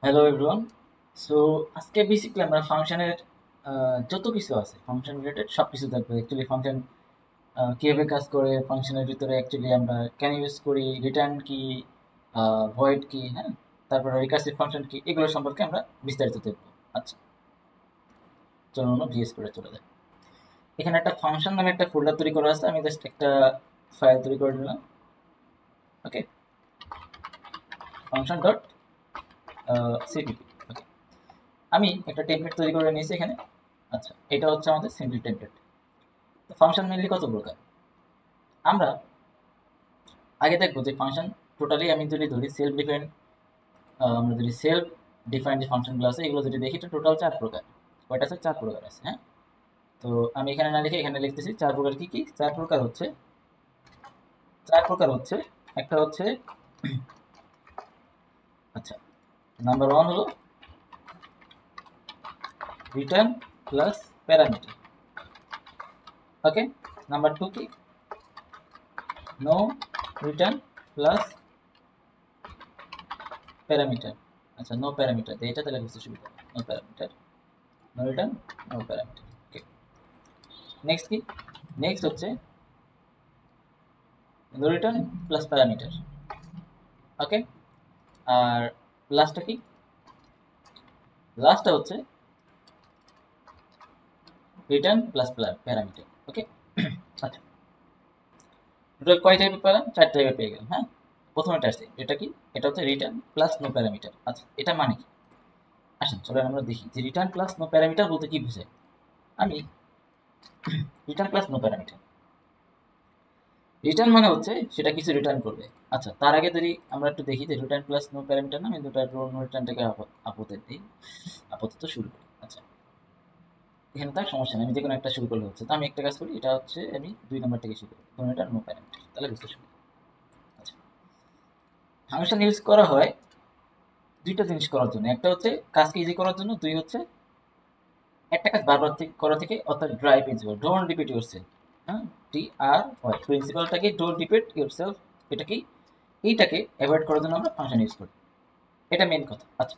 Hello everyone. So আজকে basically আমরা ফাংশনের যত কিছু আছে ফাংশন রিলেটেড সব কিছু দেখবো। অ্যাকচুয়ালি ফাংশন কীভাবে কাজ করে, ফাংশনের ভিতরে অ্যাকচুয়ালি আমরা কেন ইউজ করি, রিটার্ন কি, ভয়েড কি, হ্যাঁ, তারপরে রিকার্সিভ ফাংশন কি, এগুলো সম্পর্কে আমরা বিস্তারিত দেখবো। আচ্ছা, চলুন আমরা ভিএস করে চলে যাই। এখানে একটা ফাংশন নামে একটা ফোল্ডার তৈরি করা আছে। আমি জাস্ট একটা ফাইল তৈরি করে নিলাম। ওকে, ফাংশন ডট সিপিপি। ওকে, আমি একটা টেমপ্লেট তৈরি করে নিয়েছি এখানে। আচ্ছা, এটা হচ্ছে আমাদের সিম্পল টেমপ্লেট। তো ফাংশন মেনলি কত প্রকার আমরা আগে দেখবো যে ফাংশন টোটালি আমি যদি ধরি সেলফ ডিফাইন্ড, আমরা যদি সেলফ ডিফাইন্ড যে ফাংশনগুলো আছে এগুলো যদি দেখি তো টোটাল 4 প্রকার। কয়টা আছে? 4 প্রকার আছে। হ্যাঁ, তো আমি এখানে না লিখে এখানে লিখতেছি 4 প্রকার। কি কি 4 প্রকার হচ্ছে? 4 প্রকার হচ্ছে, একটা হচ্ছে আচ্ছা, নাম্বার 1 হলো return plus parameter. Okay, number 2 কি? No return plus parameter. আচ্ছা, নো প্যারামিটার এটা তাহলে বুঝতে সুবিধা হবে। No parameter, no return, no parameter. Okay, next কি? নেক্সট হচ্ছে no return plus parameter. Okay, আর লাস্টটা কি? লাস্টটা হচ্ছে রিটার্ন প্লাস প্যারামিটার। ওকে, আচ্ছা, টোটাল কয় টাইপের পেলাম? 4 টাইপের পেয়ে গেলাম। হ্যাঁ, প্রথমটা আছে এটা কি? এটা হচ্ছে রিটার্ন প্লাস নো প্যারামিটার। আচ্ছা, এটা মানে কি? আসেন চলেন আমরা দেখি যে রিটার্ন প্লাস নো প্যারামিটার বলতে কি বোঝায়। আমি return plus no parameter, return মানে হচ্ছে সেটা কিছু রিটার্ন করবে। আচ্ছা, তার আগে যদি আমরা একটু দেখি যে রিটার্ন প্লাস নো প্যারামিটার না, আমি দুটো নো রিটার্নটাকে আপাতত দিই, আপাতত শুরু করি। আচ্ছা, এখানে তার সমস্যা নেই, আমি যে কোনো একটা শুরু করলে হচ্ছে। তো আমি একটা কাজ করি, এটা হচ্ছে আমি 2 নম্বর থেকে শুরু করি, কোনো এটা নো প্যারামিটার, তাহলে বুঝতে সুবিধা। আচ্ছা, ফাংশন ইউজ করা হয় দুইটা জিনিস করার জন্য। একটা হচ্ছে কাজকে ইজি করার জন্য, দুই হচ্ছে একটা কাজ বারবার করা থেকে, অর্থাৎ DRY principle, don't repeat yourself. হ্যাঁ, টি আর ওয়াই প্রিন্সিপালটাকে ডোন্ট রিপিট ইউর সেলফ, এটা কি? এইটাকে অ্যাভয়েড করার জন্য আমরা ফাংশন ইউজ করি। এটা মেন কথা। আচ্ছা,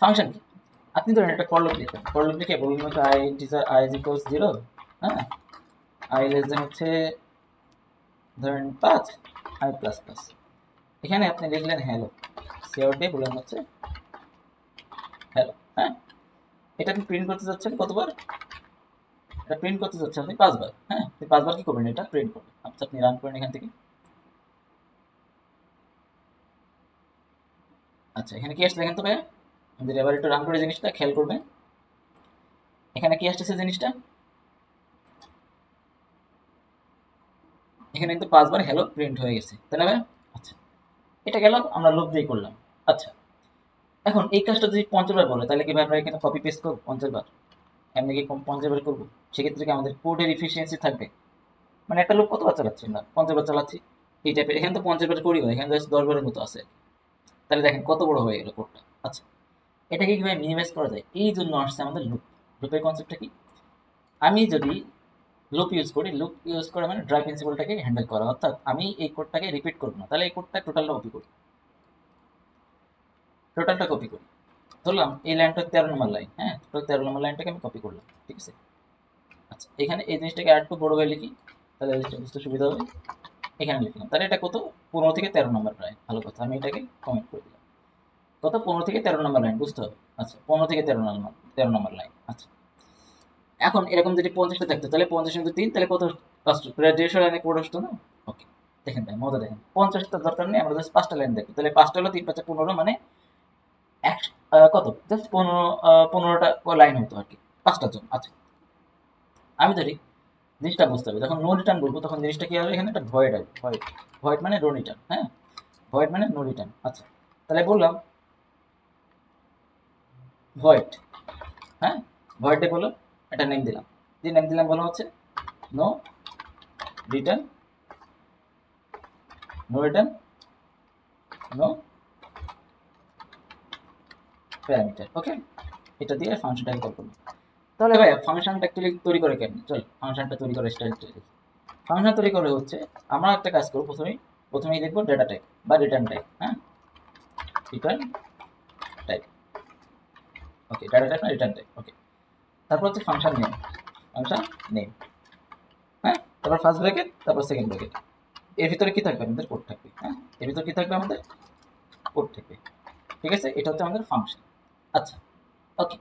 ফাংশন কি? আপনি ধরেন একটা ফর লুপ লিখবেন, ফর লুপ লিখে বলবেন হচ্ছে I integer I is equals 0, হ্যাঁ, আই লেস দেন হচ্ছে ধরেন 5, আই প্লাস প্লাস। এখানে আপনি লিখলেন হ্যালো, সিআউট দিয়ে বললেন হচ্ছে হ্যালো। হ্যাঁ, এটা আপনি প্রিন্ট করতে যাচ্ছেন কতবার? এটা প্রিন্ট করতে যাচ্ছেন আপনি 5 বার। হ্যাঁ, আপনি 5 বার কি করবেন? এটা প্রিন্ট করবেন। আচ্ছা, আপনি রান করেন এখান থেকে। আচ্ছা, এখানে কি আসছে দেখেন তো ভাইয়া, আমাদের এবার একটু রান করে জিনিসটা খেয়াল করবেন। এখানে কি আসতেছে জিনিসটা? এখানে কিন্তু 5 বার হ্যালো প্রিন্ট হয়ে গেছে, তাই না ভাইয়া? আচ্ছা, এটা গেল, আমরা লুপ দিয়ে করলাম। আচ্ছা, এখন এই কাজটা যদি 50 বার বলে তাহলে কি ভাই আমরা এখানে কপি পেস্ট করবো 50 বার? এমনি কি 50 বার করবো? সেক্ষেত্রে কি আমাদের কোডের ইফিসিয়েন্সি থাকবে? মানে একটা লুপ কতবার চালাচ্ছি আমরা? 50 বার চালাচ্ছি। এই টাইপের এখানে তো 50 বার করি না, এখানে জাস্ট 10 বারের মতো আছে। তাহলে দেখেন কত বড় হয়ে গেল কোডটা। আচ্ছা, এটাকে কিভাবে মিনিমাইজ করা যায়? এই জন্য আসছে আমাদের লুপ। লুপের কনসেপ্টটা কি? আমি যদি লুপ ইউজ করি, লুপ ইউজ করে মানে ড্রাই প্রিন্সিপালটাকে হ্যান্ডেল করা, অর্থাৎ আমি এই কোডটাকে রিপিট করবো না। তাহলে এই কোডটা টোটালটা কপি করি, টোটালটা কপি করি। ধরলাম এই লাইনটা 13 নম্বর লাইন, হ্যাঁ, তো 13 নম্বর লাইনটাকে আমি কপি করলাম, ঠিক আছে। আচ্ছা, এখানে এই জিনিসটাকে আর একটু বড় করে লিখি, তাহলে জিনিসটা বুঝতে সুবিধা হবে। এখানে লিখলাম, তাহলে এটা কত? 15 থেকে 13 নম্বর লাইন। ভালো কথা, আমি এটাকে কমেন্ট করে দিলাম। কত? 15 থেকে 13 নম্বর লাইন, বুঝতে হবে। আচ্ছা, 15 থেকে 13 নম্বর, 13 নম্বর লাইন। আচ্ছা, এখন এরকম যদি 50টা থাকতো তাহলে 50 × 3 তাহলে কত আসতো? প্রায় 150 লাইনে কোড আসতো না? ওকে, দেখেন ভাই মজা দেখেন, 50টা দরকার নেই, আমরা জাস্ট 5টা লাইন দেখি। তাহলে 5টা হলো 3 × 5 = 15, মানে এক কত? জাস্ট 15টা লাইন হতো আর কি 5টার জন্য। আচ্ছা, আমি ধরি জিনিসটা বুঝতে হবে, যখন নো রিটার্ন বলবো তখন জিনিসটা কি হবে? এখানে একটা ভয়েড হবে। ভয়েড, ভয়েড মানে নো রিটার্ন। হ্যাঁ, ভয়েড মানে নো রিটার্ন। আচ্ছা, তাহলে বললাম ভয়েড, হ্যাঁ, ভয়েডে বলো একটা নেম দিলাম, যে নেম দিলাম বলা হচ্ছে no return, no return, no parameter. Okay, এটা দিয়ে ফাংশনটাকে কল করবো। তাহলে ভাই ফাংশনটা অ্যাকচুয়ালি তৈরি করে কেন? চল ফাংশনটা তৈরি করে স্টাইলটা দেখি। ফাংশন তৈরি করে হচ্ছে আমরা একটা কাজ করবো, প্রথমেই লিখবো ডেটা টাইপ বা রিটার্ন টাইপ। হ্যাঁ, রিটার্ন ওকে, ডাটা টাইপ না রিটার্ন টাইপ। ওকে, তারপর হচ্ছে ফাংশন নেম, ফাংশন নেম, হ্যাঁ, তারপর ফার্স্ট ব্র্যাকেট, তারপর সেকেন্ড ব্র্যাকেট। এর ভিতরে কি থাকবে? আমাদের কোড থাকবে। হ্যাঁ, এর ভিতরে কি থাকবে? আমাদের কোড থাকবে। ঠিক আছে, এটা হচ্ছে আমাদের ফাংশন। আচ্ছা, ওকে।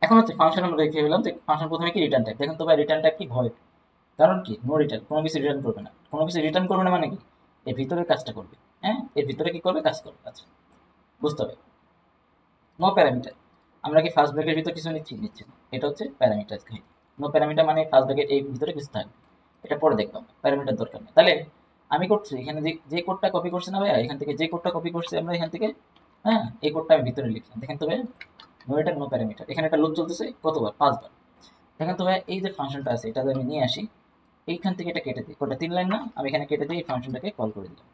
এখন হচ্ছে ফাংশন আমরা রেখে ফেলাম যে ফাংশন প্রথমে কি রিটার্ন টাইপ। দেখেন তো ভাই রিটার্ন টাইপ কি? ভয়েড। কারণ কি? নো রিটার্ন, কোনো কিছু রিটার্ন করবে না। কোনো কিছু রিটার্ন করবে না মানে কি? এর ভিতরে কাজটা করবে। হ্যাঁ, এর ভিতরে কি করবে? কাজ করবে। আচ্ছা, বুঝতে হবে। নো প্যারামিটার, আমরা কি ফার্স্ট ব্র্যাকেটের ভিতরে কিছু নিচ্ছি না। এটা হচ্ছে প্যারামিটার কাহিনী। নো প্যারামিটার মানে ফার্স্ট ব্র্যাকেট এই ভিতরে কিছু থাকবে, এটা পরে দেখলাম, প্যারামিটার দরকার নেই। তাহলে আমি করছি এখানে যে কোডটা কপি করছি না ভাইয়া, এখান থেকে যে কোডটা কপি করছি আমরা এখান থেকে, হ্যাঁ, এই কোডটা আমি ভিতরে লিখলাম। দেখেন তো ভাই, নো রিটার্ন নো প্যারামিটার, এখানে একটা লুপ চলতেছে কতবার? 5 বার। দেখেন তো ভাই, এই যে ফাংশনটা আছে এটা আমি নিয়ে আসি, এইখান থেকে এটা কেটে দিই। কোডটা 3 লাইন না, আমি এখানে কেটে দিয়ে এই ফাংশনটাকে কল করে দিলাম।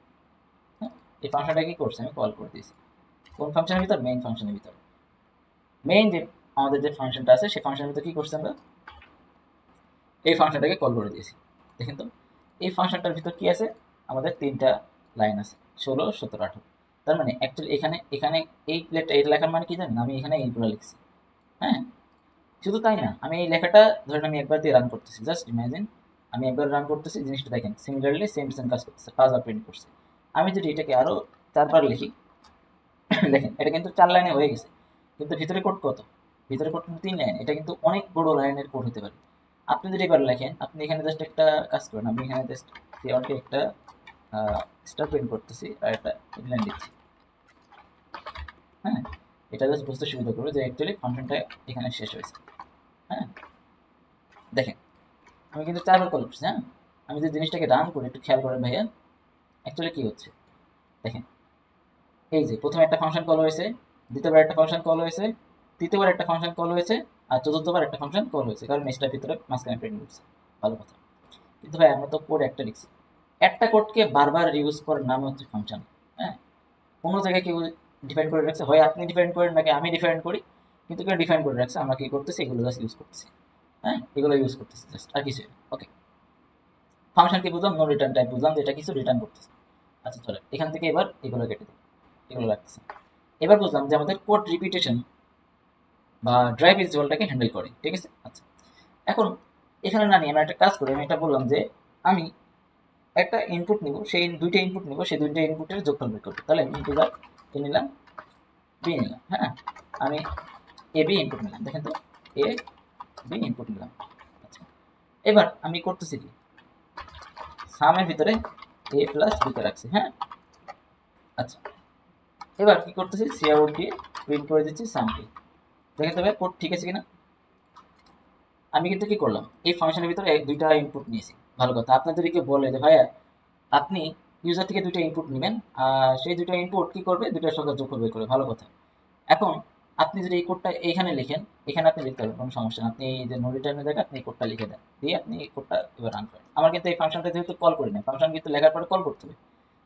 হ্যাঁ, এই ফাংশনটা কি করছে? আমি কল করে দিয়েছি। কোন ফাংশনের ভিতর? মেইন ফাংশনের ভিতর। মেইন যে আমাদের যে ফাংশনটা আছে সেই ফাংশনের ভিতরে কি করছি আমরা? এই ফাংশনটাকে কল করে দিয়েছি। দেখেন তো, এই ফাংশনটার ভিতর কি আছে? আমাদের 3টা লাইন আছে, 16, 17, 18। তার মানে অ্যাকচুয়ালি এখানে এখানে এই প্লেটটা এটা লেখার মানে কি জানেন? আমি এখানে এইগুলো লিখছি। হ্যাঁ, শুধু তাই না, আমি এই লেখাটা ধরেন আমি একবার দিয়ে রান করতেছি। জাস্ট ইমাজিন, আমি একবার রান করতেছি, জিনিসটা দেখেন সিমিলারলি সেম সেম কাজ করতেছে, 5বার প্রিন্ট করছে। আমি যদি এটাকে আরো 4বার লিখি, দেখেন এটা কিন্তু 4 লাইনে হয়ে গেছে, কিন্তু ভিতরে কোড কত? ভিতরে কোড কিন্তু 3 লাইন। এটা কিন্তু অনেক বড় লাইনের কোড হতে পারে। আপনি যদি এবার লেখেন, আপনি এখানে জাস্ট একটা কাজ করেন, আমি এখানে জাস্ট সিওয়ানকে একটা স্টার প্রিন্ট করতেছি আর একটা ইনলাইন দিচ্ছি। হ্যাঁ, এটা জাস্ট বুঝতে সুবিধা করবে যে অ্যাকচুয়ালি ফাংশনটা এখানে শেষ হয়েছে। হ্যাঁ, দেখেন আমি কিন্তু 4বার কল করছি। হ্যাঁ, আমি যে জিনিসটাকে রান করি একটু খেয়াল করেন ভাইয়া, অ্যাকচুয়ালি কি হচ্ছে দেখেন। এই যে প্রথমে একটা ফাংশন কল হয়েছে, দ্বিতীয়বার একটা ফাংশন কল হয়েছে, তৃতীয়বার একটা ফাংশন কল হয়েছে, আর চতুর্থবার একটা ফাংশন কল হয়েছে, কারণ এটার ভিতরে মাঝখানে প্রিন্ট করছে। ভালো কথা। কিন্তু ভাই আমরা তো কোড একটা লিখছি, একটা কোডকে বারবার ইউজ করার নাম হচ্ছে ফাংশন। হ্যাঁ, কোনো জায়গায় কেউ ডিফাইন করে রাখছে, হয় আপনি ডিফাইন করেন নাকি আমি ডিফাইন করি, কিন্তু কেউ ডিফাইন করে রাখছে, আমরা কি করতেছি? এগুলো জাস্ট ইউজ করতেছি। হ্যাঁ, এগুলো ইউজ করতেছি জাস্ট, আর কিছু। ওকে, ফাংশন কি বুঝলাম? নো রিটার্ন টাইপ বুঝলাম যে এটা কিছু রিটার্ন করতেছে। আচ্ছা চলে, এখান থেকে এবার এগুলো কেটে দিই, এগুলো রাখতেছে। এবার বুঝলাম যে আমাদের কোড রিপিটেশন বা ড্রাইভ ভিজুয়ালটাকে হ্যান্ডেল করে। ঠিক আছে, আচ্ছা। এখন এখানে না নিয়ে আমরা একটা কাজ করি, আমি এটা বললাম যে আমি একটা ইনপুট নিব, সেই 2টা ইনপুট নিব, সেই 2টা ইনপুটের যোগফল বের করব। তাহলে আমি ইন্টিজার এ নিলাম, বি নিলাম। হ্যাঁ, আমি এ বি ইনপুট নিলাম। দেখেন তো, এ বি ইনপুট নিলাম। আচ্ছা, এবার আমি করতেছি কি, সামের ভিতরে এ প্লাস বিকে রাখছি। হ্যাঁ, আচ্ছা, এবার কি করতেছি? সিআউট দিয়ে প্রিন্ট করে দিচ্ছি সামকে। দেখেন তো ভাই কোড ঠিক আছে কিনা? আমি কিন্তু কি করলাম, এই ফাংশনের ভিতরে 2টা ইনপুট নিয়েছি। ভালো কথা। আপনার যদি কেউ বলে যে ভাইয়া আপনি ইউজার থেকে 2টা ইনপুট নেবেন, আর সেই 2টা ইনপুট কি করবে? 2টার সঙ্গে যোগফল বের করবে। ভালো কথা। এখন আপনি যদি এই কোডটা এইখানে লিখেন, এখানে আপনি লিখতে পারবেন, কোনো সমস্যা না। আপনি এই যে নো রিটার্নের জায়গায় আপনি এই কোডটা লিখে দেন, দিয়ে আপনি এই কোডটা এবার রান করেন। আমার কিন্তু এই ফাংশনটা যেহেতু কল করি না, ফাংশন কিন্তু লেখার পরে কল করতে হবে।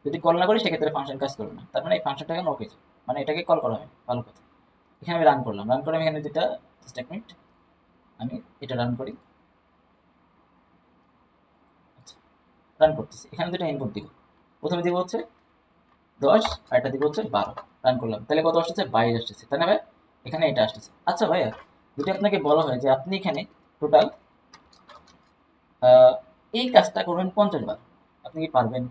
যদি কল না করি সেক্ষেত্রে ফাংশন কাজ করবে না। তার মানে এই ফাংশনটা এখন ওকে, মানে এটাকে কল করা হয়। ভালো কথা। এখানে আমি রান করলাম, রান করে আমি এখানে যেটা স্টেটমেন্ট, আমি এটা রান করি। আচ্ছা, রান করতেছি, এখানে 2টা ইনপুট দিব। প্রথমে দিব হচ্ছে 10, আর এটা দিব হচ্ছে 12। রান করলাম, তাহলে কত আসতেছে? 22 আসতেছে, তাই না ভাই? এখানে এটা আসতেছে। আচ্ছা ভাইয়া, যদি আপনাকে বলা হয় যে আপনি এখানে টোটাল এই কাজটা করবেন 50 বার, আপনি কি পারবেন?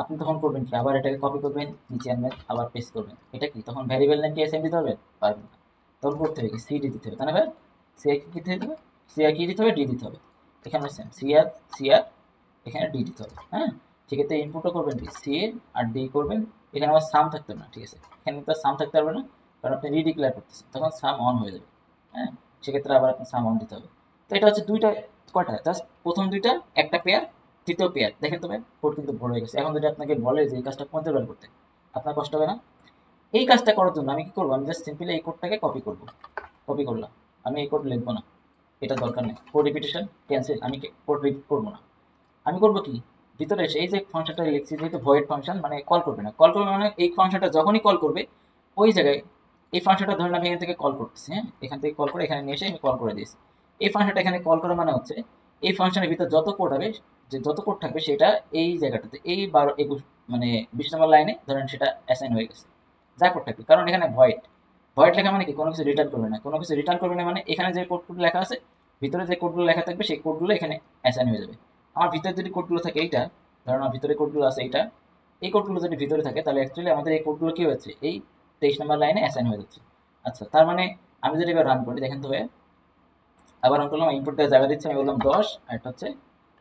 আপনি তখন করবেন কি? আবার এটাকে কপি করবেন, নিচে আনবেন, আবার পেস্ট করবেন। এটা কি তখন ভ্যারিয়েবল নাকি এসএম দিতে হবে? পারবেন না। তখন করতে হবে কি? সিডি দিতে হবে, তাই না ভাই? সি কি দিতে হবে? সি আর কি দিতে হবে? ডি দিতে হবে। এখানে সেম সি আর এখানে ডি দিতে হবে। হ্যাঁ, সেক্ষেত্রে ইনপুটও করবেন কি? সি আর ডি করবেন। এখানে আমার সাম থাকতে হবে না। ঠিক আছে, এখানে তো সাম থাকতে পারবে না, কারণ আপনি রিডিক্লেয়ার করতেছেন, তখন সাম অন হয়ে যাবে। হ্যাঁ, সেক্ষেত্রে আবার আপনি সাম অন দিতে হবে। তো এটা হচ্ছে 2টা, কয়টা? জাস্ট প্রথম 2টা একটা পেয়ার, তৃতীয় পেয়ার। দেখেন তো ভাই কোড কিন্তু বড় হয়ে গেছে। এখন যদি আপনাকে বলে যে এই কাজটা 50 বার করতে, আপনার কষ্ট হবে না? এই কাজটা করার জন্য আমি কি করবো? আমি জাস্ট সিম্পলি এই কোডটাকে কপি করবো। কপি করলাম, আমি এই কোড লিখবো না, এটা দরকার নেই। কোড রিপিটেশন ক্যান্সেল, আমি কোড রিপিট করবো না। আমি করবো কি, ভিতরে এসে এই যে ফাংশনটা লিখছি, যেহেতু ভয়েড ফাংশন, মানে কল করবে না। কল করবে মানে এই ফাংশনটা যখনই কল করবে ওই জায়গায়, এই ফাংশনটা ধরেন আমি এখান থেকে কল করতেছি। হ্যাঁ, এখান থেকে কল করে এখানে নিয়ে এসে আমি কল করে দিয়েছি। এই ফাংশনটা এখানে কল করা মানে হচ্ছে এই ফাংশনের ভিতর যত কোড হবে, যে যত কোড থাকবে সেটা এই জায়গাটাতে, এই 12, 21, মানে 20 নম্বর লাইনে ধরেন সেটা অ্যাসাইন হয়ে গেছে, যা কোড থাকবে, কারণ এখানে ভয়েড। ভয়েড লেখা মানে কি কোনো কিছু রিটার্ন করবে না, কোনো কিছু রিটার্ন করবে না মানে এখানে যে কোডগুলো লেখা আছে ভিতরে যে কোডগুলো লেখা থাকবে সেই কোডগুলো এখানে অ্যাসাইন হয়ে যাবে। আমার ভিতরে যদি কোডগুলো থাকে এইটা, ধরুন আমার ভিতরে কোডগুলো আছে এইটা, এই কোডগুলো যদি ভিতরে থাকে তাহলে অ্যাকচুয়ালি আমাদের এই কোডগুলো কি হয়েছে এই 23 নম্বর লাইনে অ্যাসাইন হয়ে যাচ্ছে। আচ্ছা তার মানে আমি যদি এবার রান করি দেখেন তো ভাই, আবার রান করলাম, ইনপুট দেওয়ার জায়গা দিচ্ছে, আমি বললাম 10 আর এটা হচ্ছে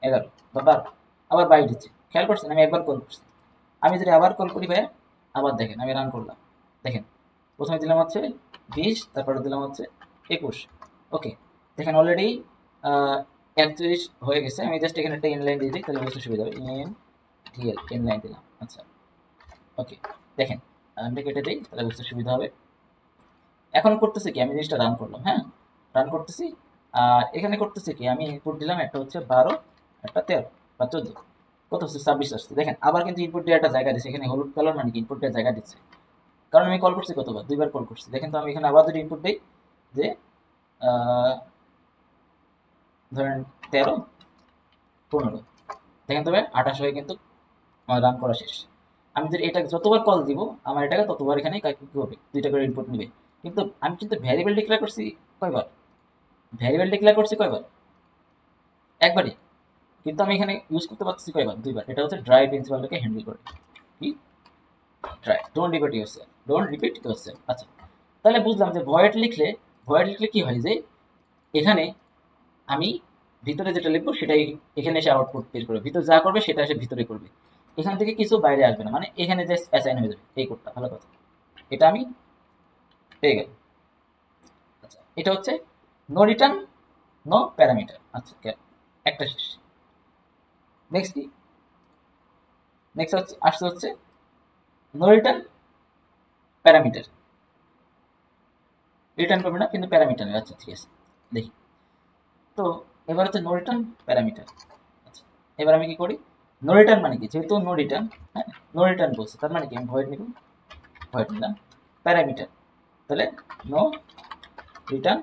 11 বা 12, আবার 22 দিচ্ছে। খেয়াল করছেন আমি একবার কল করছি, আমি যদি আবার কল করি ভাইয়া, আবার দেখেন আমি রান করলাম, দেখেন প্রথমে দিলাম হচ্ছে 20, তারপরে দিলাম হচ্ছে 21। ওকে, দেখেন অলরেডি 41 হয়ে গেছে। আমি জাস্ট এখানে একটা ইনলাইন দিয়ে দিই তাহলে বুঝতে সুবিধা হবে, ইনলাইন দিলাম। আচ্ছা ওকে, দেখেন আমি কেটে দিই তাহলে বুঝতে সুবিধা হবে। এখন করতেছে কি, আমি জিনিসটা রান করলাম, হ্যাঁ রান করতেছি, আর এখানে করতেছে কি আমি ইনপুট দিলাম একটা হচ্ছে 12, একটা 13 বা 14, কত হচ্ছে 26 আসছে। দেখেন আবার কিন্তু ইনপুট দিয়ে একটা জায়গা দিচ্ছে, এখানে হলুদ কালার মানে কি ইনপুট দিয়ে জায়গা দিচ্ছে, কারণ আমি কল করছি কতবার, 2বার কল করছি। দেখেন তো আমি এখানে আবার যদি ইনপুট দিই যে ধরেন 13, 15, দেখেন তবে 28 হয়ে কিন্তু আমার রান করা শেষ। আমি যদি এটা যতবার কল দিব আমার এটাকে ততবার এখানে কি হবে, 2টা করে ইনপুট নেবে। কিন্তু আমি কিন্তু ভ্যারিয়েবল ডিক্লেয়ার করছি কয়বার, ভ্যারিয়েবল ডিক্লেয়ার করছি কয়বার, একবারই। কিন্তু আমি এখানে ইউজ করতে পারছি কয়বার, 2বার। এটা হচ্ছে ড্রাই প্রিন্সিপালটাকে হ্যান্ডেল করে, কি ড্রাই, ডোন্ট রিপিট ইউরসেলফ। আচ্ছা তাহলে বুঝলাম যে ভয়েড লিখলে কি হয় যে এখানে আমি ভিতরে যেটা লিখবো সেটাই এখানে এসে আউটপুট বের করবে, ভিতরে যা করবে সেটা এসে ভিতরে করবে, এখান থেকে কিছু বাইরে আসবে না, মানে এখানে যে অ্যাসাইন হয়ে যাবে এই কোডটা। ভালো কথা, এটা আমি পেয়ে গেলাম। আচ্ছা এটা হচ্ছে নো রিটার্ন নো প্যারামিটার। আচ্ছা একটা শেষ। নেক্সট কি, নেক্সট হচ্ছে আসছে হচ্ছে নো রিটার্ন প্যারামিটার, রিটার্ন করবে না কিন্তু প্যারামিটার। আচ্ছা ঠিক আছে দেখি তো, এবার হচ্ছে নো রিটার্ন প্যারামিটার। আচ্ছা এবার আমি কি করি, নো রিটার্ন মানে কি, যেহেতু নো রিটার্ন, হ্যাঁ নো রিটার্ন বলছে তার মানে কি আমি ভয়েড নিব, ভয়েড নিলাম প্যারামিটার, তাহলে নো রিটার্ন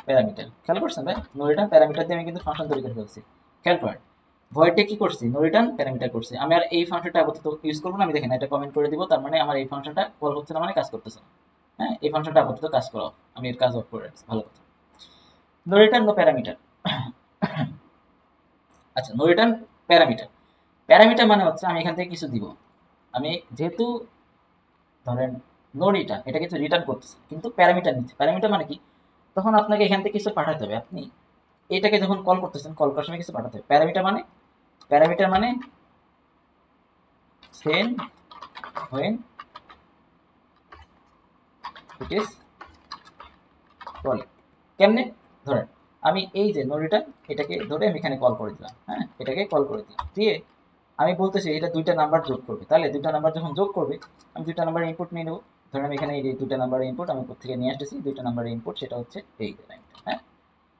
প্যারামিটার। খেয়াল করছেন ভাই, নো রিটার্ন প্যারামিটার দিয়ে আমি কিন্তু ফাংশন তৈরি করে ফেলছি। খেয়াল করেন ভয়েডে কি করছি, নো রিটার্ন প্যারামিটার করছি। আমি আর এই ফাংশনটা আপাতত ইউজ করবো না, আমি দেখেন এটা কমেন্ট করে দিব, তার মানে আমার এই ফাংশনটা কল হচ্ছে না মানে কাজ করতেছে না। হ্যাঁ এই ফাংশনটা আপাতত কাজ করা, আমি এর কাজ অফ করে রাখছি। ভালো কথা, নো রিটার্ন নো প্যারামিটার। আচ্ছা নো রিটার্ন প্যারামিটার, প্যারামিটার মানে হচ্ছে আমি এখান থেকে কিছু দিব, আমি যেহেতু ধরেন নো রিটার্ন এটা কিছু রিটার্ন করতেছে কিন্তু প্যারামিটার নিচ্ছে, প্যারামিটার মানে কি, তখন আপনাকে এখান থেকে কিছু পাঠাতে হবে। আপনি এটাকে যখন কল করতেছেন কল করার সময় কিছু পাঠাতে হবে। প্যারামিটার মানে send when it is call, কেমনে, ধরেন আমি এই যে নো রিটার্ন এটাকে ধরে আমি এখানে কল করে দিলাম, হ্যাঁ এটাকে কল করে দিলাম দিয়ে আমি বলতেছি এটা 2টা নাম্বার যোগ করবে, তাহলে 2টা নাম্বার যখন যোগ করবে আমি 2টা নাম্বারের ইনপুট নিয়ে নেবো। ধরেন আমি এখানে এই 2টা নাম্বারের ইনপুট আমি কোথা থেকে নিয়ে আসতেছি, 2টা নাম্বারের ইনপুট সেটা হচ্ছে এই লাইনটা, হ্যাঁ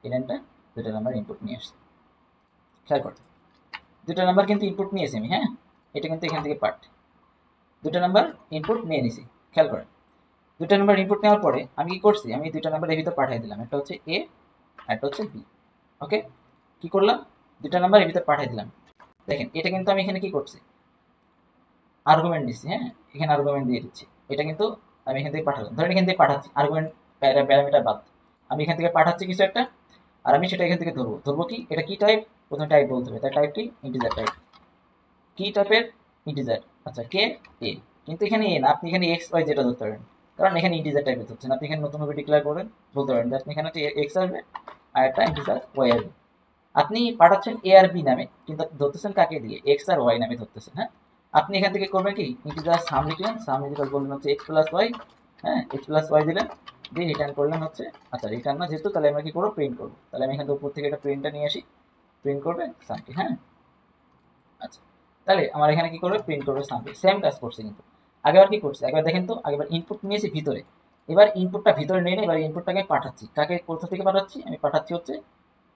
এই লাইনটা 2টা নাম্বার ইনপুট নিয়ে আসছি। খেয়াল করতে 2টা নাম্বার কিন্তু ইনপুট নিয়েছি আমি, হ্যাঁ এটা কিন্তু এখান থেকে পার্ট, 2টা নাম্বার ইনপুট নিয়ে নিছি। খেয়াল করেন 2টা নাম্বার ইনপুট নেওয়ার পরে আমি কি করছি, আমি 2টা নাম্বার এর ভিতর পাঠিয়ে দিলাম, একটা হচ্ছে এ একটা হচ্ছে বি। ওকে কি করলাম, 2টা নাম্বার এর ভিতর পাঠিয়ে দিলাম। দেখেন এটা কিন্তু আমি এখানে কি করছি, আর্গুমেন্ট দিচ্ছি, হ্যাঁ এখানে আর্গুমেন্ট দিয়ে দিচ্ছি, এটা কিন্তু আমি এখান থেকে পাঠালাম, ধরেন এখান থেকে পাঠাচ্ছি আর্গুমেন্ট প্যারামিটার বাদ, আমি এখান থেকে পাঠাচ্ছি কিছু একটা, আর আমি সেটা এখান থেকে ধরবো কি এটা কি টাইপ, প্রথমে টাইপ বলতে হবে, তার টাইপ কি ইন্টিজার টাইপ, কি টাইপের ইন্টিজার। আচ্ছা কে এ, কিন্তু এখানে এ না, আপনি এখানে এক্স ওয়াই যেটা ধরতে পারেন, কারণ এখানে ইন্টিজার টাইপের ধরছেন, আপনি এখানে নতুনভাবে ডিক্লেয়ার করেন বলতে পারেন যে আপনি এখানে একটা এক্স আসবে আর একটা ইন্টিজার ওয়াই আসবে। আপনি পাঠাচ্ছেন এ আর বি নামে কিন্তু আপনি ধরতেছেন কাকে দিয়ে, এক্স আর ওয়াই নামে ধরতেছেন। হ্যাঁ আপনি এখান থেকে করবেন কি ইন্টিজার সাম লিখলেন, সাম ইকুয়াল বললেন হচ্ছে এক্স প্লাস ওয়াই, হ্যাঁ এক্স প্লাস ওয়াই দিলেন, দিয়ে রিটার্ন করলেন হচ্ছে, আচ্ছা রিটার্ন না যেহেতু তাহলে আমরা কি করবো প্রিন্ট করবো, তাহলে আমি এখান থেকে উপর থেকে একটা প্রিন্টটা নিয়ে আসি, প্রিন্ট করবে সামটি, হ্যাঁ আচ্ছা তাহলে আমার এখানে কি করবে প্রিন্ট করবে সামথিং, সেম কাজ করছে কিন্তু আগেবার কি করছে, একবার দেখেন তো আগেবার ইনপুট নিয়েছি ভিতরে, এবার ইনপুটটা ভিতরে নিয়ে এবার ইনপুটটাকে পাঠাচ্ছি কাকে, কোথা থেকে পাঠাচ্ছি, আমি পাঠাচ্ছি হচ্ছে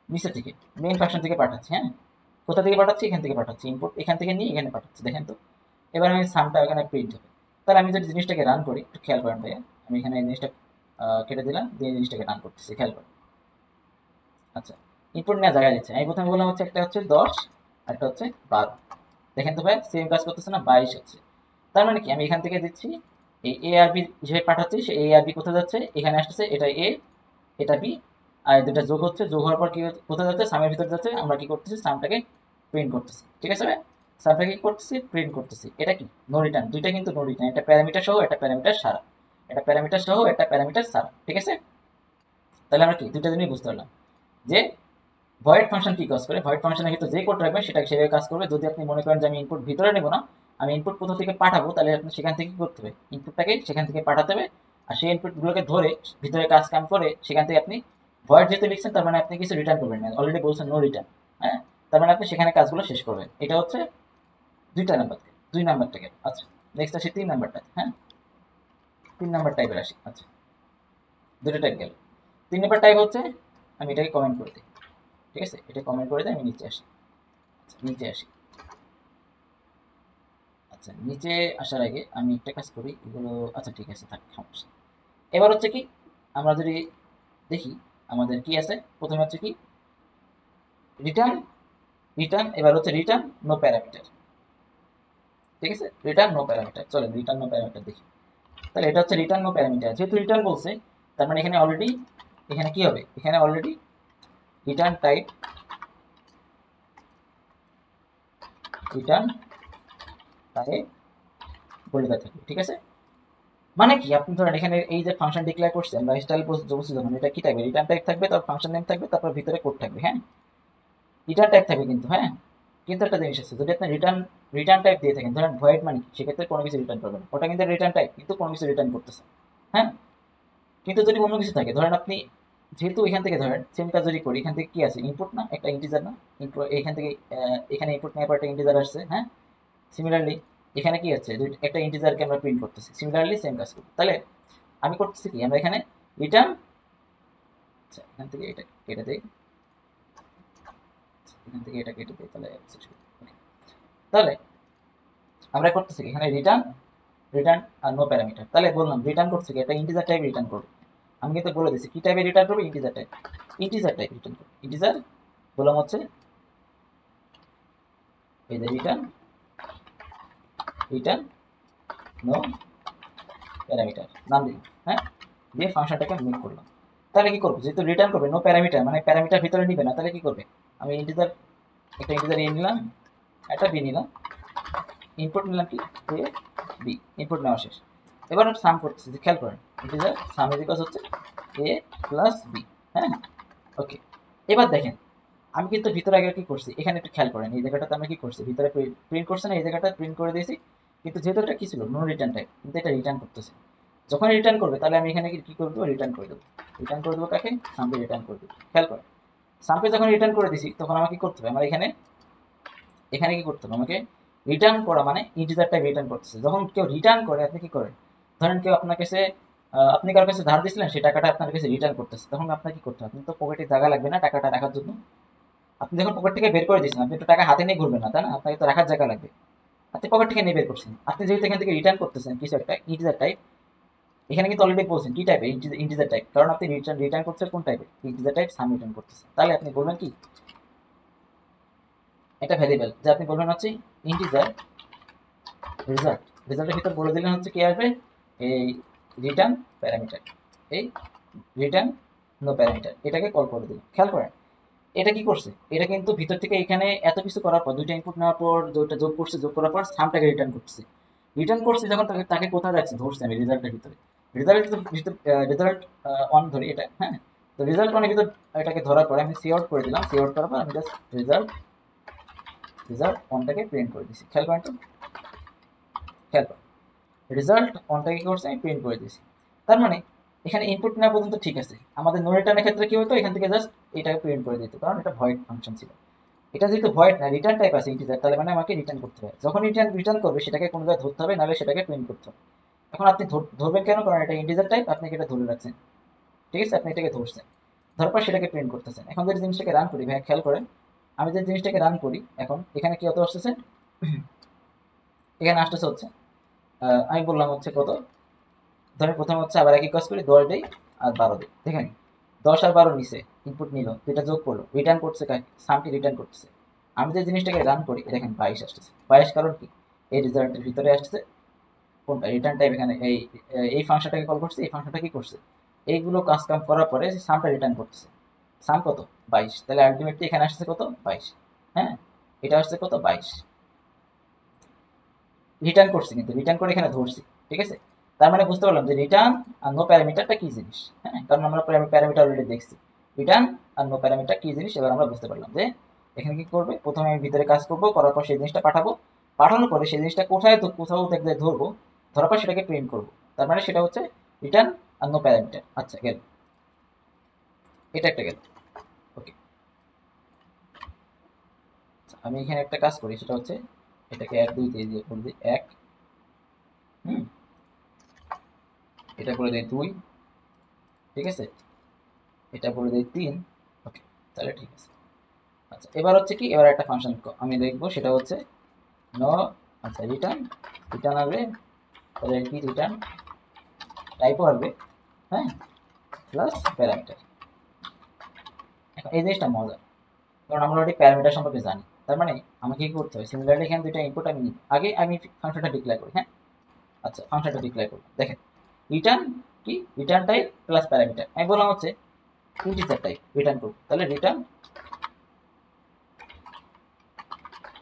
নিচে থেকে, মেইন ফাংশন থেকে পাঠাচ্ছি, হ্যাঁ কোথা থেকে পাঠাচ্ছি, এখান থেকে পাঠাচ্ছি, ইনপুট এখান থেকে নিয়ে এখানে পাঠাচ্ছি। দেখেন তো এবার আমি সামটা এখানে প্রিন্ট হবে, তাহলে আমি যদি জিনিসটাকে রান করি একটু খেয়াল করেন ভাইয়া, আমি এখানে এই জিনিসটা কেটে দিলাম দিয়ে জিনিসটাকে রান করতেছি, খেয়াল করেন। আচ্ছা ইনপুট নেওয়া জায়গায় দিচ্ছে, আমি প্রথমে বললাম হচ্ছে একটা হচ্ছে 10 একটা হচ্ছে 12, দেখেন তো ভাই সেম কাজ করতেছে না, 22 হচ্ছে, তার মানে কি আমি এখান থেকে দিচ্ছি এই এ আর বি যে পাঠাচ্ছি সে এ আর বি কোথায় যাচ্ছে, এখানে আসতেছে, এটা এ এটা বি, আর দুটা যোগ হচ্ছে, যোগ হওয়ার পর কি কোথায় যাচ্ছে, সামের ভিতরে যাচ্ছে। আমরা কি করতেছি, সামটাকে প্রিন্ট করতেছি, ঠিক আছে? সামটাকে কি করতেছি, প্রিন্ট করতেছি। এটা কি নো রিটার্ন, দুইটা কিন্তু নো রিটার্ন, একটা প্যারামিটার সহ একটা প্যারামিটার সারা, এটা প্যারামিটার সহ একটা প্যারামিটার সারা, ঠিক আছে? তাহলে আমরা কি দুইটা জিনিস বুঝতে পারলাম যে ভয়েড ফাংশন কি কাজ করে। ভয়েড ফাংশনের ভিতরে যে কোড রাখবেন সেটা সেভাবে কাজ করবে। যদি আপনি মনে করেন যে আমি ইনপুট ভিতরে নেব না, আমি ইনপুট কোথা থেকে পাঠাবো, তাহলে আপনি সেখান থেকে কি করতে হবে, ইনপুটটাকে সেখান থেকে পাঠাতে হবে। আর সেই ইনপুটগুলোকে ধরে ভিতরে কাজ কাম করে সেখান থেকে আপনি ভয়েড যেহেতু লিখছেন, তার মানে আপনি কিছু রিটার্ন করবেন না, অলরেডি বলছেন নো রিটার্ন। হ্যাঁ, তার মানে আপনি সেখানে কাজগুলো শেষ করবেন। এটা হচ্ছে দুইটা নাম্বার থেকে, দুই নাম্বারটাকে। আচ্ছা, নেক্সট আসি তিন নাম্বারটা। হ্যাঁ, তিন নাম্বার টাইপের আসি। আচ্ছা, দুটো টাইপ গেল। তিন নাম্বার টাইপ হচ্ছে, আমি এটাকে কমেন্ট করে দিই, ঠিক আছে? এটা কমেন্ট করে দিই, আমি নিচে আসি। আচ্ছা, নিচে আসি। আচ্ছা, নিচে আসার আগে আমি একটা কাজ করি এগুলো। আচ্ছা ঠিক আছে, থাক, সমস্যা। এবার হচ্ছে কি, আমরা যদি দেখি আমাদের কি আছে, প্রথমে হচ্ছে কি রিটার্ন, রিটার্ন এবার হচ্ছে রিটার্ন নো প্যারামিটার, ঠিক আছে? রিটার্ন নো প্যারামিটার, চলেন রিটার্ন নো প্যারামিটার দেখি। তাহলে এটা হচ্ছে রিটার্ন নো প্যারামিটার, যেহেতু রিটার্ন বলছে তার মানে এখানে অলরেডি, এখানে কি হবে, এখানে already return type, return type বলে দেওয়া থাকবে, ঠিক আছে? মানে কি, আপনি ধরেন এখানে এই যে ফাংশন ডিক্লেয়ার করছেন বা স্টাইল বলছি যখন, এটা কি থাকবে, রিটার্ন টাইপ থাকবে, তারপর ফাংশন নেম থাকবে, তারপর ভিতরে কোড থাকবে। হ্যাঁ, রিটার্ন টাইপ থাকবে কিন্তু। হ্যাঁ, কিন্তু একটা জিনিস আছে, যদি আপনি রিটার্ন রিটার্ন টাইপ দিয়ে থাকেন, ধরেন ভয়েড মানে কি, সেক্ষেত্রে কোনো কিছু রিটার্ন করবেন, ওটা কিন্তু রিটার্ন টাইপ কিন্তু কোনো কিছু রিটার্ন করতেছে। হ্যাঁ, কিন্তু যদি অন্য কিছু থাকে, ধরেন আপনি যেহেতু এখান থেকে ধরেন সেম কাজ যদি করি, এখান থেকে কি আছে, ইনপুট না, একটা ইন্টিজার না, ইনপুট এখান থেকে এখানে ইনপুট নেওয়ার পর একটা ইন্টিজার আসছে। হ্যাঁ, সিমিলারলি এখানে কি আছে, একটা ইন্টিজারকে আমরা প্রিন্ট করতেছি, সিমিলারলি সেম কাজ করি। তাহলে আমি করতেছি কি, আমরা এখানে রিটার্ন, আচ্ছা এখান থেকে এটা কেটে দেই, এখান থেকে এটা কেটে দেই, তাহলে okay। তাহলে আমরা করতেছি কি, এখানে রিটার্ন, রিটার্ন আর নো প্যারামিটার। তাহলে বললাম রিটার্ন করছে কি, একটা ইন্টিজার টাইপ রিটার্ন করবে। আমি কিন্তু বলে দিচ্ছি কি টাইপে রিটার্ন করবে, integer type, integer type return করবে। ইন্টিজার বললাম হচ্ছে এই যে রিটার্ন, রিটার্ন নো প্যারামিটার নাম দিলাম। হ্যাঁ, দিয়ে ফাংশনটাকে মেক করলাম। তাহলে কি করবো, যেহেতু রিটার্ন করবে নো প্যারামিটার, মানে প্যারামিটার ভিতরে নিবে না, তাহলে কি করবে, আমি ইন্টিজার, একটা ইন্টিজার এ নিলাম, একটা বি নিলাম, ইনপুট নিলাম কি এ বি, ইনপুট নেওয়া শেষ। এবার আমি সাম করতেছি, খেয়াল করেন ইন্টিজার সাম ইকুয়াল হচ্ছে এ প্লাস বি। হ্যাঁ, ওকে। এবার দেখেন আমি কিন্তু ভিতরে আগে কি করছি, এখানে একটু খেয়াল করেন, এই জায়গাটাতে আমরা কি করছি, ভিতরে প্রিন্ট করছে না, এই জায়গাটা প্রিন্ট করে দিয়েছি, কিন্তু যেহেতু এটা কি ছিল, নো রিটার্ন টাইপ, কিন্তু এটা রিটার্ন করতেছে। যখন রিটার্ন করবে তাহলে আমি এখানে কি করে দেবো, রিটার্ন করে দেবো। রিটার্ন করে দেবো কাকে, সামপে রিটার্ন করে দেবো। খেয়াল করেন, সামপে যখন রিটার্ন করে দিছি তখন আমাকে কি করতে হবে, আমার এখানে, এখানে কি করতে হবে আমাকে, রিটার্ন করা মানে ইন্টিজার টাইপ রিটার্ন করতেছে। যখন কেউ রিটার্ন করে আপনি কি করেন, ধরেন কেউ আপনার কাছে, আপনি কারোর কাছে ধার দিয়েছিলেন, সেই টাকাটা আপনার কাছে রিটার্ন করতেছে, তখন আপনার কি করতে হবে, আপনি তো পকেটে জায়গা লাগবে না টাকাটা রাখার জন্য। আপনি যখন পকেট থেকে বের করে দিয়েছেন, আপনি তো টাকা হাতে নিয়ে ঘুরবেন না, তাই না? আপনাকে তো রাখার জায়গা লাগবে। আপনি পকেট থেকে নিয়ে বের করছেন, আপনি যেহেতু এখান থেকে রিটার্ন করতেছেন কিছু একটা ইন্টিজার টাইপ, এখানে কিন্তু অলরেডি বলছেন কি টাইপের, ইন্টিজার টাইপ, কারণ আপনি রিটার্ন রিটার্ন করছেন কোন টাইপের, ইন্টিজার টাইপ সাম রিটার্ন করতেছেন। তাহলে আপনি বলবেন কি, এটা ভ্যারিয়েবল, যে আপনি বলবেন হচ্ছে ইন্টিজার রেজাল্ট, রেজাল্টের ভিতর বলে দিলেন হচ্ছে কি আসবে, এই রিটার্ন প্যারামিটার, এই রিটার্ন নো প্যারামিটার, এটাকে কল করে দিলেন। খেয়াল করেন এটা কি করছে, এটা কিন্তু ভিতর থেকে এখানে এত কিছু করার পর, দুইটা ইনপুট নেওয়ার পর দুইটা যোগ করছে, যোগ করার পর সামটাকে রিটার্ন করছে। রিটার্ন করছে যখন তাকে তাকে কোথায় যাচ্ছে, ধরছে আমি রেজাল্টের ভিতরে, রেজাল্ট ভিতর, রেজাল্ট অন ধরি এটা। হ্যাঁ, তো রেজাল্ট অনের ভিতর এটাকে ধরার পরে আমি সি আউট করে দিলাম, সি আউট করার পর আমি জাস্ট রেজাল্ট, রেজাল্ট অনটাকে প্রিন্ট করে দিচ্ছি। খেয়াল করেন তো, খেয়াল করেন রেজাল্ট অনটাকে কি করছে, আমি প্রিন্ট করে দিয়েছি। তার মানে এখানে ইনপুট নেওয়া পর্যন্ত ঠিক আছে। আমাদের নো রিটার্নের ক্ষেত্রে কি হতো, এখান থেকে জাস্ট এটাকে প্রিন্ট করে দিত, কারণ এটা ভয়েড ফাংশন ছিল। এটা যেহেতু ভয়েড না, রিটার্ন টাইপ আছে ইন্টিজার, তাহলে মানে আমাকে রিটার্ন করতে হবে। যখন রিটার্ন রিটার্ন করবে সেটাকে কোনো জায়গায় ধরতে হবে, নাহলে সেটাকে প্রিন্ট করতে হবে। এখন আপনি ধরবেন কেন, কারণ এটা ইন্টিজার টাইপ, আপনি এটা ধরে রাখছেন, ঠিক আছে? আপনি এটাকে ধরছেন, ধরার পর সেটাকে প্রিন্ট করতেছেন। এখন যদি জিনিসটাকে রান করি, ভাই খেয়াল করেন, আমি যে জিনিসটাকে রান করি এখন, এখানে কি হতে আসতেছে, এখানে আসতেছে হচ্ছে, আমি বললাম হচ্ছে কত, ধরেন প্রথমে হচ্ছে আবার একই কাজ করি, 10 দিই আর 12 দিই। দেখেন 10 আর 12 নিচে ইনপুট নিল, দুইটা যোগ করলো, রিটার্ন করছে সামটি রিটার্ন করতেছে। আমি যে জিনিসটাকে রান করি দেখেন 22 আসতেছে। 22 কারণ কি, এই রেজাল্টের ভিতরে আসতেছে কোনটা রিটার্ন টাইপ এখানে এই ফাংশনটাকে কল করছে, এই ফাংশনটা কি করছে, এইগুলো কাজ কাম করার পরে সামটা রিটার্ন করতেছে। সাম কত 22, তাহলে আলটিমেটলি এখানে আসছে কত 22। হ্যাঁ, এটা আসছে কত 22, রিটার্ন করছি কিন্তু রিটার্ন করে এখানে ধরছি। ঠিক আছে, তার মানে বুঝতে পারলাম যে রিটার্ন আর নো প্যারামিটারটা কি জিনিস। হ্যাঁ, কারণ আমরা প্যারামিটার অলরেডি দেখছি, রিটার্ন আর নো প্যারামিটার কি জিনিস এবার আমরা বুঝতে পারলাম। যে এখানে কি করবে, প্রথমে আমি ভিতরে কাজ করবো, করার পর সেই জিনিসটা পাঠাবো, পাঠানোর পরে সেই জিনিসটা কোথায় তো কোথাও দেখতে ধরবো, ধরার পর সেটাকে প্রিন্ট করবো। তার মানে সেটা হচ্ছে রিটার্ন আর নো প্যারামিটার। আচ্ছা গেল, এটা একটা গেল। ওকে, আমি এখানে একটা কাজ করি, সেটা হচ্ছে এটাকে 1 2 দিয়ে করে দিই 1, হুম, এটা করে দিই 2, ঠিক আছে, এটা করে দিই 3। ওকে, তাহলে ঠিক আছে। আচ্ছা এবার হচ্ছে কি, এবার একটা ফাংশন আমি দেখবো, সেটা হচ্ছে নো, আচ্ছা রিটার্ন, রিটার্ন আসবে, তাহলে কি রিটার্ন টাইপও আসবে, হ্যাঁ, প্লাস প্যারামিটার। এখন এই জিনিসটা মজা, কারণ আমরা অলরেডি প্যারামিটার সম্পর্কে জানি। তার মানে আমাকে কি করতে হয়, সিমিলারলি এখানে দুইটা ইনপুট আমি নিই, আগে আমি ফাংশনটা ডিক্লেয়ার করি। হ্যাঁ, আচ্ছা ফাংশনটা ডিক্লেয়ার করি, দেখেন রিটার্ন কি, রিটার্ন টাইপ প্লাস প্যারামিটার, আমি বললাম হচ্ছে ইন্টিজার টাইপ রিটার্ন করব, তাহলে রিটার্ন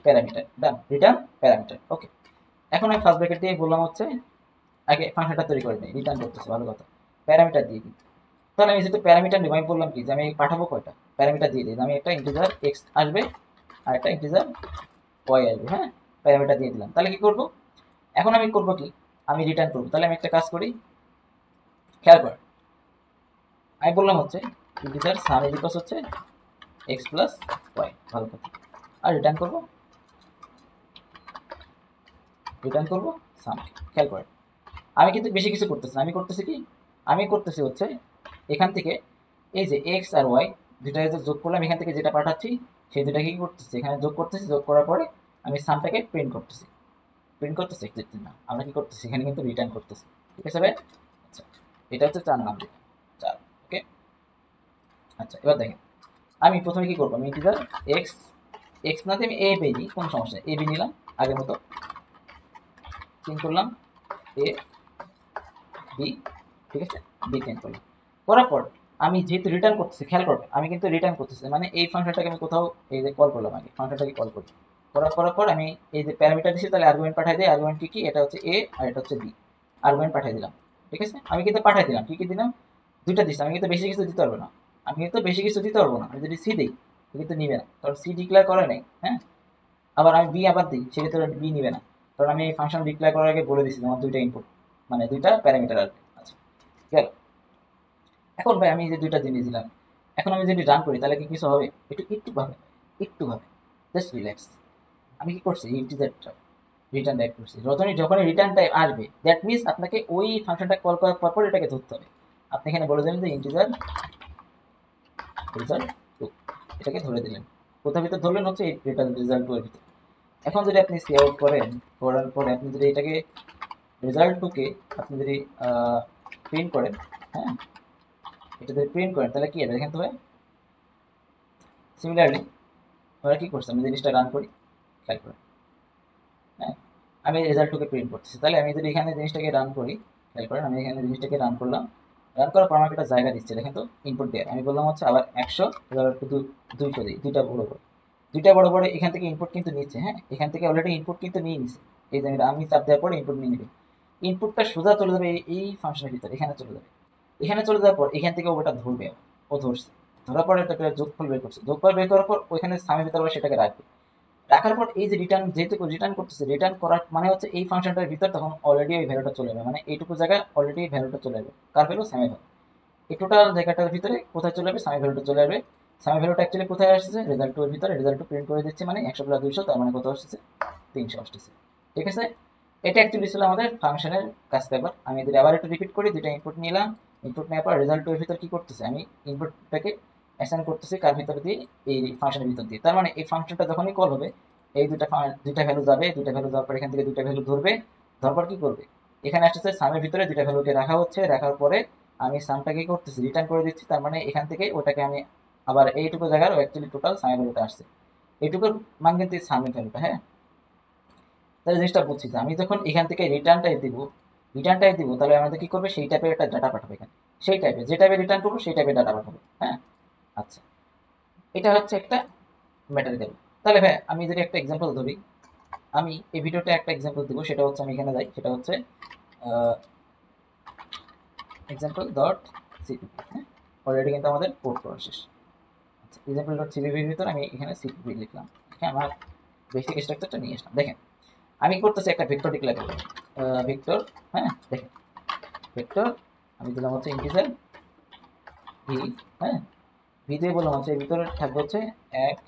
প্যারামিটার, ডান, রিটার্ন প্যারামিটার। ওকে, এখন আমি ফার্স্ট ব্র্যাকেট দিয়ে বললাম হচ্ছে আগে ফাংশনটা তৈরি করে নিই, রিটার্ন করতেছে ভালো কথা, প্যারামিটার দিয়ে দিই। তাহলে আমি যেহেতু প্যারামিটার নিব, আমি বললাম কি যে আমি পাঠাবো কয়টা প্যারামিটার দিয়ে দিই, আমি একটা ইন্টিজার এক্স আসবে আর একটা ইন্টিজার ওয়াই আসবে। হ্যাঁ, প্যারামিটার দিয়ে দিলাম, তাহলে কি করব, এখন আমি করব কি, আমি রিটার্ন করবো। তাহলে আমি একটা কাজ করি, খেয়াল কর, আমি বললাম হচ্ছে ইন্টিজার সাম ইকুয়ালস হচ্ছে এক্স প্লাস ওয়াই, ভালো কথা, আর রিটার্ন করব, রিটার্ন করব সাম। খেয়াল করে আমি কিন্তু বেশি কিছু করতেছি না, আমি করতেছি কি, আমি করতেছি হচ্ছে এখান থেকে এই যে এক্স আর ওয়াই দুইটা যে যোগ করলাম, এখান থেকে যেটা পাঠাচ্ছি সেই দুটা কি করতেছি, এখানে যোগ করতেছি, যোগ করার পরে আমি সামটাকে প্রিন্ট করতেছি, প্রিন্ট করতেছি এক্সাক্টলি না, আমরা কি করতেছি এখানে কিন্তু রিটার্ন করতেছি। ঠিক আছে ভাই, আচ্ছা এটা হচ্ছে 4 নাম দিলাম 4। ওকে, আচ্ছা এবার দেখেন আমি প্রথমে কি করবো, আমি ইন্টিজার এক্স, এক্স না দিয়ে আমি এ পেয়ে নিই, কোনো সমস্যা নেই, এ বি নিলাম আগের মতো, প্রিন্ট করলাম এ বি, ঠিক আছে, বি প্রিন্ট করলাম, করার পর আমি যেহেতু রিটার্ন করতেছি, খেয়াল করবে আমি কিন্তু রিটার্ন করতেছি, মানে এই ফাংশনটাকে আমি কোথাও এই যে কল করলাম, আগে ফাংশনটাকে কল করি, করার পর আমি এই যে প্যারামিটার দিচ্ছি, তাহলে আর্গুমেন্ট পাঠাই দিই, আর্গুমেন্ট কি কি, এটা হচ্ছে এ আর এটা হচ্ছে বি, আর্গুমেন্ট পাঠিয়ে দিলাম। ঠিক আছে, আমি কিন্তু পাঠিয়ে দিলাম, কি কি দিলাম, দুইটা দিচ্ছি, আমি কিন্তু বেশি কিছু দিতে পারবো না, আমি কিন্তু বেশি কিছু দিতে পারবো না, আমি যদি সি দিই সে কিন্তু নিবে না, কারণ সি ডিক্লেয়ার করে নাই। হ্যাঁ, আবার আমি বি আবার দিই, সেক্ষেত্রে বি নিবে না, কারণ আমি এই ফাংশন ডিক্লেয়ার করার আগে বলে দিচ্ছি আমার দুইটা ইনপুট, মানে দুইটা প্যারামিটার আর কি। আচ্ছা গেল, এখন ভাই আমি যে দুইটা জিনিস দিলাম, এখন আমি যদি রান করি তাহলে কি কিছু হবে, একটু ভাবে, একটু ভাবে, জাস্ট রিল্যাক্স। আমি কি করছি, ইন্টিজারটা রিটার্ন টাইপ করছি, যখনই রিটার্ন টাইপ আসবে দ্যাট মিনস আপনাকে ওই ফাংশনটা কল করার পর এটাকে ধরতে হবে। আপনি এখানে বলে দেবেন যে ইন্টিজার রেজাল্ট টু, এটাকে ধরে দিলেন, কোথার ভিতর ধরলেন হচ্ছে এই রেজাল্ট টু এর ভিতর। এখন যদি আপনি সি আউট করেন, করার পরে আপনি যদি এটাকে রেজাল্ট টুকে আপনি যদি প্রিন্ট করেন, হ্যাঁ এটা যদি প্রিন্ট করেন তাহলে কি হবে দেখেন তো ভাই, সিমিলারলি আমরা কি করছি, আমি জিনিসটা রান করি, খেয়াল করেন, হ্যাঁ আমি রেজাল্ট টুকে প্রিন্ট করতেছি, তাহলে আমি যদি এখানে জিনিসটাকে রান করি, খেয়াল করেন আমি এখানে জিনিসটাকে রান করলাম, রান করার পর আমাকে একটা জায়গা দিচ্ছে, দেখেন তো ইনপুট দেওয়ার, আমি বললাম হচ্ছে আবার 100 200 দিই, দুইটা বড় বড় এখান থেকে ইনপুট কিন্তু নিচ্ছে। হ্যাঁ, এখান থেকে অলরেডি ইনপুট কিন্তু নিয়ে নিচ্ছে, এই যে আমি চাপ দেওয়ার পরে ইনপুট নিয়ে নেবে, ইনপুটটা সোজা চলে যাবে এই ফাংশনের ভিতরে, এখানে চলে যাবে, এখানে চলে যাওয়ার পর এখান থেকে ওটা ধরবে, ও ধরছে, ধরার পরে একটা যোগফল বের করছে, যোগফল বের করার পর ওইখানে সামের ভিতরে আবার সেটাকে রাখবে, রাখার পর এই যে রিটার্ন যেহেতু রিটার্ন করতেছে, রিটার্ন করার মানে হচ্ছে এই ফাংশনটার ভিতর তখন অলরেডি ওই ভ্যালুটা চলে যাবে, মানে এইটুকু জায়গায় অলরেডি ভ্যালুটা চলে যাবে, কার ভ্যালু, সামের ভ্যালু, এই টোটাল জায়গাটার ভিতরে কোথায় চলে যাবে, সামের ভ্যালুটা চলে যাবে। সামের ভ্যালুটা অ্যাকচুয়ালি কোথায় আসছে, রেজাল্ট টু এর ভিতরে, রেজাল্ট টু প্রিন্ট করে দিচ্ছে, মানে 100 প্লাস 200, তার মানে কত আসছে 300 আসতেছে। ঠিক আছে, এটা অ্যাকচুয়ালি ছিল আমাদের ফাংশনের কাজ পেপার। আমি যদি আবার একটু রিপিট করি, দুইটা ইনপুট নিলাম, ইনপুট নেওয়ার পর রেজাল্ট টু এর ভিতর কি করতেছে, আমি ইনপুটটাকে অ্যাসাইন করতেছি কার ভিতর দিয়ে, এই ফাংশনের ভিতর দিয়ে, তার মানে এই ফাংশনটা যখনই কল হবে এই দুইটা ভ্যালু যাবে, দুইটা ভ্যালু যাওয়ার পর এখান থেকে দুইটা ভ্যালু ধরবে, ধরার পর কি করবে, এখানে আসতেছে সামের ভিতরে দুইটা ভ্যালুকে রাখা হচ্ছে, রাখার পরে আমি সামটা কি করতেছি, রিটার্ন করে দিচ্ছি, তার মানে এখান থেকে ওটাকে আমি আবার এইটুকু জায়গার অ্যাকচুয়ালি টোটাল সামের ভ্যালুটা আসছে, এইটুকুর মান কিন্তু সামের ভ্যালুটা। হ্যাঁ, তাহলে জিনিসটা বুঝছি যে আমি যখন এখান থেকে রিটার্ন টাইপ দিব তাহলে আমাদের কি করবে, সেই টাইপের একটা ডাটা পাঠাবে এখানে, সেই টাইপের যে টাইপের রিটার্ন করবো সেই টাইপের ডাটা পাঠাবো। হ্যাঁ, আচ্ছা, এটা হচ্ছে একটা ম্যাটার গেল। তাহলে ভাই আমি যদি একটা এক্সাম্পল ধরি, আমি এই ভিডিওতে একটা এক্সাম্পল দিব, সেটা হচ্ছে আমি এখানে যাই, সেটা হচ্ছে এক্সাম্পল ডট সিপিপি। হ্যাঁ, অলরেডি কিন্তু আমাদের কোড করা শেষ। আচ্ছা, এক্সাম্পল ডট সিপিপির ভিতরে আমি এখানে সিপিপি লিখলাম, হ্যাঁ, আমার বেসিক স্ট্রাকচারটা নিয়ে আসলাম। দেখেন আমি করতেছি একটা ভেক্টর ডিক্লেয়ার করলাম, ভেক্টর। হ্যাঁ, দেখেন ভেক্টর আমি দিলাম হচ্ছে ইন্টিজার ভি। হ্যাঁ, ভি দিয়ে বললাম হচ্ছে এর ভিতরে থাকবে হচ্ছে 1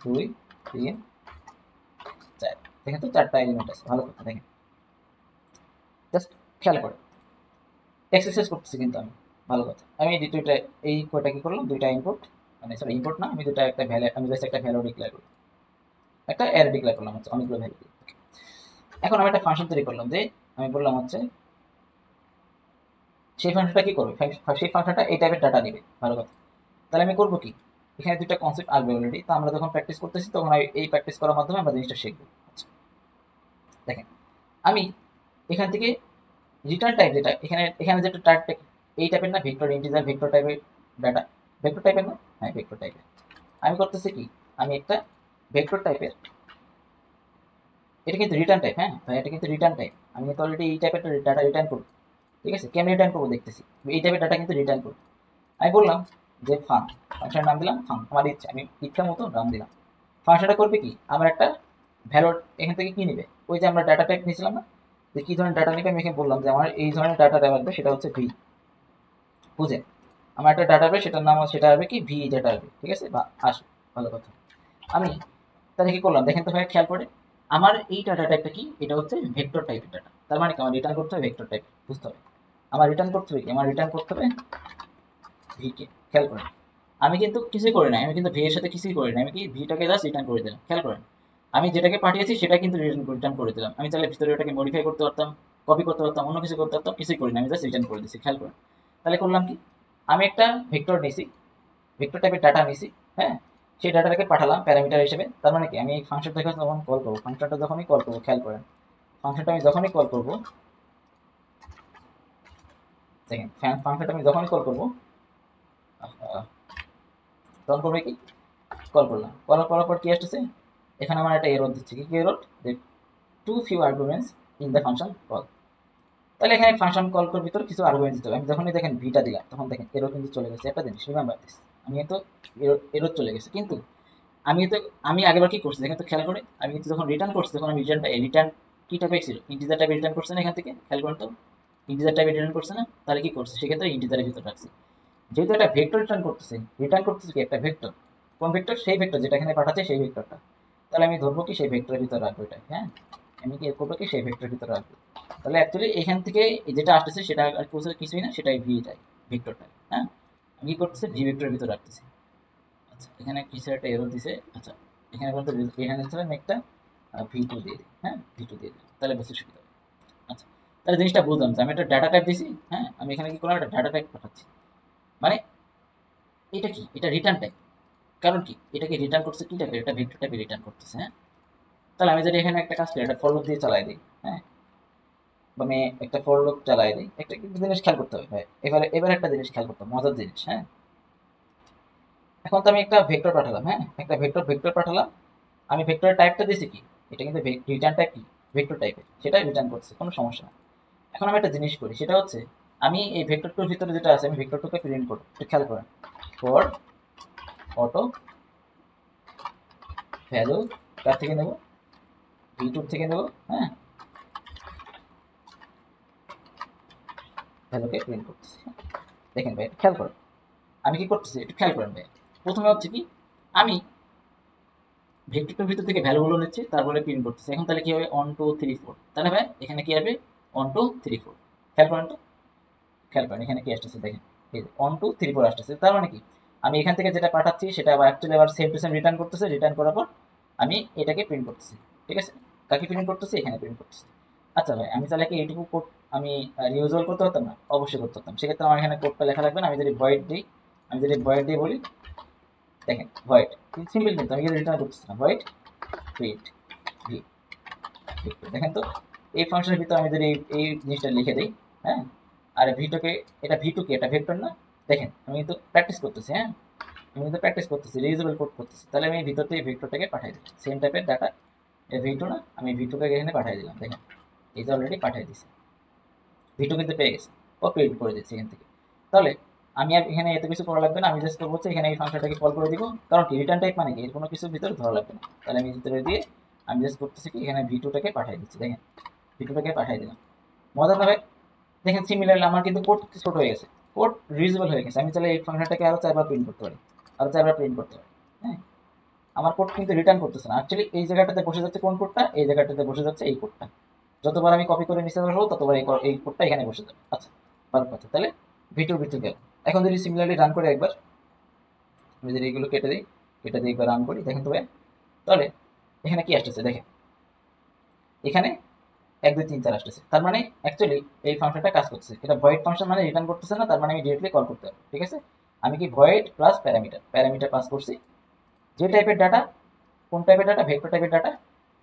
2 3 4। দেখেন তো 4টা এলিমেন্ট আছে, ভালো কথা। দেখেন জাস্ট খেয়াল করে এক্সারসাইজ করতেছি কিন্তু আমি, ভালো কথা। আমি এই দুইটা, এই কয়টা কি করলাম, দুইটা ইনপুট, মানে সরি ইনপুট না, আমি দুইটা একটা ভ্যালু, আমি জাস্ট একটা ভ্যালু ডিক্লেয়ার করলাম, একটা অ্যারে ডিক্লেয়ার করলাম হচ্ছে অনেকগুলো ভ্যালু দিয়ে। এখন আমি একটা ফাংশন তৈরি করলাম, যে আমি বললাম হচ্ছে সেই ফাংশনটা কি করবে, সেই ফাংশনটা এই টাইপের ডাটা নেবে, ভালো কথা। তাহলে আমি করবো কি, এখানে দুইটা কনসেপ্ট আসবে অলরেডি, তো আমরা যখন প্র্যাকটিস করতেছি তখন এই প্র্যাকটিস করার মাধ্যমে আমরা জিনিসটা শিখবো। আচ্ছা, দেখেন আমি এখান থেকে রিটার্ন টাইপ যেটা এখানে, এখানে যেটা টাইপ, এই টাইপের না, ভেক্টর ইন্টিজার ভেক্টর টাইপের ডাটা, ভেক্টর টাইপের না, হ্যাঁ ভেক্টর টাইপের। আমি করতেছি কি, আমি একটা ভেক্টর টাইপের, এটা কিন্তু রিটার্ন টাইপ, হ্যাঁ ভাই, এটা কিন্তু রিটার্ন টাইপ। আমি কিন্তু অলরেডি এই টাইপের ডাটা রিটার্ন করবো, ঠিক আছে, কেমন রিটার্ন করবো দেখতেছি, এই টাইপের ডাটা কিন্তু রিটার্ন করবো। আমি বললাম যে ফাংশনের নাম দিলাম ফাং, আমার ইচ্ছা, আমি ইচ্ছা মতো নাম দিলাম। ফাংশনটা করবে কি, আমার একটা ভ্যালু এখান থেকে কি নিবে, ওই যে আমরা ডাটা টাইপ নিয়েছিলাম না, যে কি ধরনের ডাটা নিবে, আমি এখানে বললাম যে আমার এই ধরনের ডাটা লাগবে, সেটা হচ্ছে ভি। বুঝেন, আমার একটা ডাটা হবে, সেটার নাম সেটা হবে কি ভি ডাটা হবে, ঠিক আছে, বা আসো, ভালো কথা। আমি তাহলে কি করলাম, দেখেন তো ভাই খেয়াল করে, আমার এই ডাটা টাইপটা কি, এটা হচ্ছে ভেক্টর টাইপের ডাটা, তার মানে কি আমার রিটার্ন করতে হবে ভেক্টর টাইপ, বুঝতে হবে। আমার রিটার্ন করতে হবে কি, আমার রিটার্ন করতে হবে ভি কে, খেয়াল করেন। আমি কিন্তু কিছুই করি না, আমি কিন্তু ভি এর সাথে কিছুই করি না, আমি কি ভিটাকে জাস্ট রিটার্ন করে দিলাম, খেয়াল করেন। আমি যেটাকে পাঠিয়েছি সেটা কিন্তু রিটার্ন করে দিলাম, আমি চাইলে ভিতরে ওটাকে মডিফাই করতে পারতাম, কপি করতে পারতাম, অন্য কিছু করতে পারতাম, কিছুই করি না, আমি জাস্ট রিটার্ন করে দিচ্ছি, খেয়াল করেন। তাহলে করলাম কি, আমি একটা ভেক্টর নিছি, ভেক্টর টাইপের ডাটা নিছি, হ্যাঁ, সেই ডাটাটাকে পাঠালাম প্যারামিটার হিসেবে। তার মানে কি, আমি এই ফাংশনটাকে যখন কল করবো, ফাংশনটা যখনই কল করবো, খেয়াল করেন, ফাংশনটা আমি যখনই কল করবো, দেখেন ফাংশনটা আমি যখনই কল করবো, তখন করবে কি, কল করলাম, কল করার পর কি আসতেছে, এখানে আমার একটা এরর দিচ্ছে, কি এরর, যে too few arguments in the function call. তাহলে এখানে ফাংশন কল করার ভিতর কিছু আর্গুমেন্ট দিতে হবে, আমি যখনই দেখেন ভিটা দিলাম, তখন দেখেন এরর কিন্তু চলে গেছে। একটা জিনিস রিমেম্বার দিস, আমি তো এরর চলে গেছে, কিন্তু আমি তো, আমি আগেবার কি করছি দেখেন তো, খেয়াল করে, আমি কিন্তু যখন রিটার্ন করছি, তখন আমি রিটার্ন কি টাইপের ছিল, ইন্টিজার টাইপে রিটার্ন করছে না, এখান থেকে খেয়াল করেন তো, ইন্টিজার টাইপে রিটার্ন করছে না, তাহলে কি করছে, সেক্ষেত্রে ইন্টিজারের ভিতর রাখছি। যেহেতু একটা ভেক্টর রিটার্ন করতেছে কি একটা ভেক্টর, কোন ভেক্টর, সেই ভেক্টর যেটা এখানে পাঠাচ্ছে সেই ভেক্টরটা, তাহলে আমি ধরবো কি সেই ভেক্টরের ভিতর রাখবো এটা, হ্যাঁ, আমি কি করবো কি সেই ভেক্টরের ভিতর রাখবো। তাহলে অ্যাকচুয়ালি এখান থেকে যেটা আসতেছে সেটা আর কিছুই না, সেটাই ভিটাই, ভেক্টরটাই, হ্যাঁ, আমি কি করতেছি ভি ভেক্টরের ভিতর রাখতেছি। আচ্ছা, এখানে কিছু একটা এরর দিছে, আচ্ছা, এখানে বলতে এখানে হচ্ছে আমি একটা ভি2 দিয়ে দিই, হ্যাঁ ভি2 দিয়ে দিই, তাহলে বুঝতে সুবিধা হবে। আচ্ছা, তাহলে জিনিসটা বুঝলাম যে আমি একটা ডাটা টাইপ দিছি, হ্যাঁ, আমি এখানে কি করলাম, একটা ডাটা টাইপ পাঠাচ্ছি, মানে এটা কি, এটা রিটার্ন টাইপ, কারণ কি এটাকে রিটার্ন করছে কি টাইপের, এটা ভেক্টর টাইপে রিটার্ন করতেছে, হ্যাঁ। তাহলে আমি যদি এখানে একটা কাজ করি, একটা ফর লুপ দিয়ে চালাই দিই, হ্যাঁ, মানে একটা ফর লুপ চালাই দিই, একটা কিন্তু জিনিস খেয়াল করতে হবে ভাই, এবার একটা জিনিস খেয়াল করতে হবে, মজার জিনিস, হ্যাঁ। এখন তো আমি একটা ভেক্টর পাঠালাম, হ্যাঁ, একটা ভেক্টর পাঠালাম, আমি ভেক্টরের টাইপটা দিয়েছি কি, এটা কিন্তু রিটার্ন টাইপ কি ভেক্টর টাইপের, সেটাই রিটার্ন করছে, কোনো সমস্যা না। এখন আমি একটা জিনিস করি, সেটা হচ্ছে আমি এই ভেক্টরটার ভিতরে যেটা আছে, আমি ভেক্টরটাকে প্রিন্ট করব, একটু খেয়াল করেন, ফর অটো ভ্যালু কার থেকে নেব, ভি2 থেকে নেব, হ্যাঁ, ভ্যালুকে প্রিন্ট করতেছি। দেখেন ভাই খেয়াল করেন, আমি কি করতেছি একটু খেয়াল করেন ভাই। প্রথমে হচ্ছে কি, আমি ভেক্টরটার ভিতর থেকে ভ্যালুগুলো নিচ্ছি, তারপরে প্রিন্ট করতেছি। এখন তাহলে কি হবে, 1 2 3 4, তাহলে ভাই এখানে কি হবে 1 2 3 4, খেয়াল করেন তো, খেয়াল করেন এখানে কি আসতেছে, দেখেন এই 1 2 3 4 আসতেছে, তার মানে কি আমি এখান থেকে যেটা পাঠাচ্ছি সেটা আবার অ্যাকচুয়ালি আবার সেম টু সেম রিটার্ন করতেছে, রিটার্ন করার পর আমি এটাকে প্রিন্ট করতেছি, ঠিক আছে, কাকে প্রিন্ট করতেছি, এখানে প্রিন্ট করতেছি। আচ্ছা ভাই, আমি তাহলে কি এইটুকু কোড আমি রিউজল করতে পারতাম না, অবশ্যই করতে পারতাম, সেক্ষেত্রে আমার এখানে কোডটা লেখা লাগবে না, আমি যদি ভয়েড দিই, আমি যদি ভয়েড দিয়ে বলি, দেখেন ভয়েড সিম্পল, কিন্তু আমি যদি রিটার্ন করতেছি না, ভয়েড প্রিন্ট ভি, ভেক্টর। দেখেন তো এই ফাংশনের ভিতরে আমি যদি এই জিনিসটা লিখে দিই, হ্যাঁ, আর ভিটুকে, এটা ভিটু কি এটা ভেক্টর না? দেখেন আমি কিন্তু প্র্যাকটিস করতেছি, হ্যাঁ, আমি কিন্তু প্র্যাকটিস করতেছি, রিউজেবল কোড করতেছি। তাহলে আমি ভিতর থেকে ভেক্টরটাকে পাঠিয়ে দিই, সেম টাইপের ডাটা, এটা ভিটু না, আমি ভিটুকে এখানে পাঠিয়ে দিলাম। দেখেন এই যে অলরেডি পাঠিয়ে দিয়েছে, ভিটু কিন্তু পেয়ে গেছে, ও প্রিন্ট করে দিচ্ছে এখান থেকে। তাহলে আমি আর এখানে এত কিছু করা লাগবে না, আমি জাস্ট করবো হচ্ছে এখানে এই ফাংশনটাকে কল করে দিব। কারণ কি রিটার্ন টাইপ মানে কি এর কোনো কিছুর ভিতরে ধরা লাগবে না। তাহলে আমি ভিতরে দিয়ে আমি জাস্ট করতেছি কি এখানে ভিটুটাকে পাঠিয়ে দিচ্ছি। দেখেন ভিটুটাকে পাঠিয়ে দিলাম। মজার হবে, দেখেন সিমিলারলি আমার কিন্তু কোড ছোট হয়ে গেছে, কোড রিউজেবল হয়ে গেছে। আমি চাইলে এই ফাংশনটাকে আরো 4বার প্রিন্ট করতে পারি, আরো 4বার প্রিন্ট করতে পারি, হ্যাঁ। আমার কোড কিন্তু রিটার্ন করতেছে না, অ্যাকচুয়ালি এই জায়গাটাতে বসে যাচ্ছে কোন কোডটা, এই জায়গাটাতে বসে যাচ্ছে এই কোডটা। যতবার আমি কপি করে নিচে বসবো ততবার এই কোডটা এখানে বসে যাবে। আচ্ছা ভালো কথা, তাহলে ভিটুর ভিতর গেল। এখন যদি সিমিলারলি রান করে একবার, আমি যদি এইগুলো কেটে দিই, কেটে দিয়ে একবার রান করি, দেখেন তো ভাই, তাহলে এখানে কি আসতেছে দেখেন, এখানে 1 2 3 4 আসতেছে। তার মানে অ্যাকচুয়ালি এই ফাংশনটা কাজ করতেছে। এটা ভয়েড ফাংশন মানে রিটার্ন করতেছে না, তার মানে আমি ডিরেক্টলি কল করতে পারবো। ঠিক আছে, আমি কি void plus parameter, parameter pass করছি, যে টাইপের ডাটা, কোন টাইপের ডাটা, ভেক্টর টাইপের ডাটা,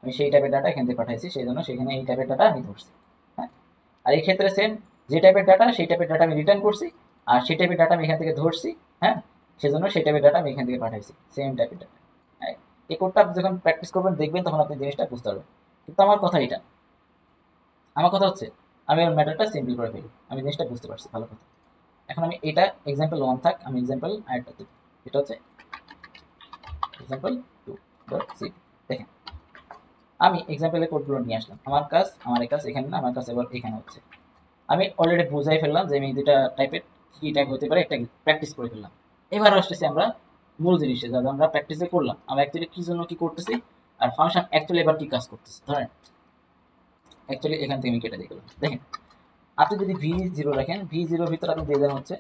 আমি সেই টাইপের ডাটা এখান থেকে পাঠাইছি, সেই জন্য সেখানে এই টাইপের ডাটা আমি ধরছি, হ্যাঁ। আর এই ক্ষেত্রে সেম, যে টাইপের ডাটা সেই টাইপের ডাটা আমি রিটার্ন করছি, আর সেই টাইপের ডাটা আমি এখান থেকে ধরছি, হ্যাঁ, সেজন্য সেই টাইপের ডাটা আমি এখান থেকে পাঠাইছি, সেম টাইপের ডাটা, হ্যাঁ। এই কোডটা আপনি যখন প্র্যাকটিস করবেন দেখবেন তখন আপনি জিনিসটা বুঝতে পারবেন। কিন্তু আমার কথা এটা, আমার কথা হচ্ছে আমি ওর ম্যাটারটা সিম্পল করে ফেলি, আমি জিনিসটা বুঝতে পারছি, ভালো কথা। এখন আমি এটা এক্সাম্পল 1 থাক, আমি এক্সাম্পল আরেকটা দেব, এটা হচ্ছে এক্সাম্পল 2.c। দেখেন আমি এক্সাম্পলের কোডগুলো নিয়ে আসলাম, আমার কাজ, আমার এই কাজ এখানে না, আমার কাজ এবার এখানে হচ্ছে। আমি অলরেডি বুঝাই ফেললাম যে আমি দুটা টাইপের কি টাইপ হতে পারে, একটা প্র্যাকটিস করে ফেললাম। এবার আসতেছি আমরা মূল জিনিসে, যাতে আমরা প্র্যাকটিসে করলাম আমরা অ্যাকচুয়ালি কি জন্য কি করতেছি, আর ফাংশন অ্যাকচুয়ালি এবার কি কাজ করতেছে। ধরেন অ্যাকচুয়ালি এখান থেকে আমি কেটে দিয়ে গেলাম। দেখেন আপনি যদি v0 রাখেন, v0 ভিতরে আপনি দিয়ে দেন হচ্ছে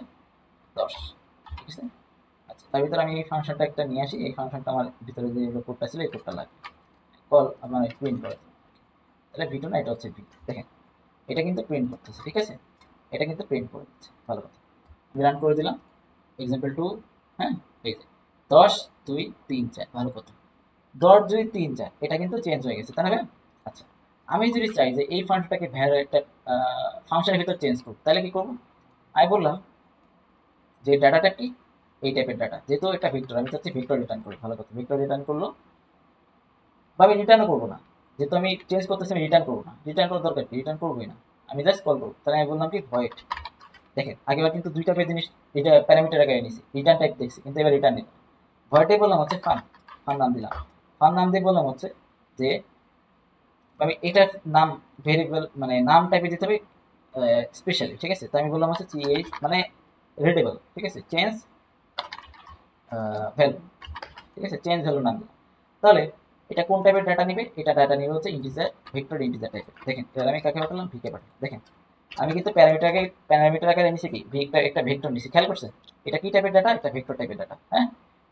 10, ঠিক আছে। আচ্ছা তার ভিতরে আমি এই ফাংশনটা একটা নিয়ে আসি, এই ফাংশনটা আমার ভিতরে যে কোডটা ছিল এই কোডটা লাগবে, কল আমার প্রিন্ট করে, তাহলে v2 না, এটা হচ্ছে v। দেখেন এটা কিন্তু প্রিন্ট করতেছে, ঠিক আছে, এটা কিন্তু প্রিন্ট করে দিচ্ছে, ভালো কথা। আমি রান করে দিলাম এক্সাম্পল 2, হ্যাঁ, এই যে 10 2 3 4, ভালো কথা। 10 2 3 4 এটা কিন্তু চেঞ্জ হয়ে গেছে, তাই না ভাই? আচ্ছা আমি যদি চাই যে এই ফাংশনটাকে ভ্যালু একটা ফাংশনের ভিতর চেঞ্জ করব, তাহলে কি করব? আমি বললাম যে ডাটাটা কি, এই টাইপের ডাটা, যেহেতু এটা ভেক্টর আমি চাচ্ছি ভেক্টর রিটার্ন করি, ভালো কথা। ভেক্টর রিটার্ন করলো, বা আমি রিটার্নও করবো না, যেহেতু আমি চেঞ্জ করতেছি আমি রিটার্ন করবো না, রিটার্ন করার দরকার কি, রিটার্ন করবোই না, আমি জাস্ট কল করবো। তাহলে আমি বললাম কি ভয়েড। দেখেন আগেবার কিন্তু দুই টাইপের জিনিস, এটা প্যারামিটার আকারে নিছি, রিটার্ন টাইপ দেখছি, কিন্তু এবার রিটার্ন নিলাম। ভয়েডে বললাম হচ্ছে ফান, ফান নাম দিলাম, ফান নাম দিয়ে বললাম হচ্ছে যে আমি এটার নাম ভেরিয়েবল মানে নাম টাইপে দিতে হবে স্পেশালি, ঠিক আছে। তো আমি বললাম হচ্ছে চিএইচ মানে রিডেবল, ঠিক আছে, চেঞ্জ ভ্যালু, ঠিক আছে, চেঞ্জ ভ্যালু নাম দিলাম। তাহলে এটা কোন টাইপের ডাটা নিবে, এটা ডাটা নিবে হচ্ছে ইন্টিজার, ভেক্টর ইন্টিজার টাইপের। দেখেন এবার আমি কাকে পাঠালাম, ভিকে পাঠাই। দেখেন আমি কিন্তু প্যারামিটার আকারে নিছি কি, একটা ভেক্টর নিছি, খেয়াল করছেন? এটা কি টাইপের ডাটা, এটা ভেক্টর টাইপের ডাটা, হ্যাঁ,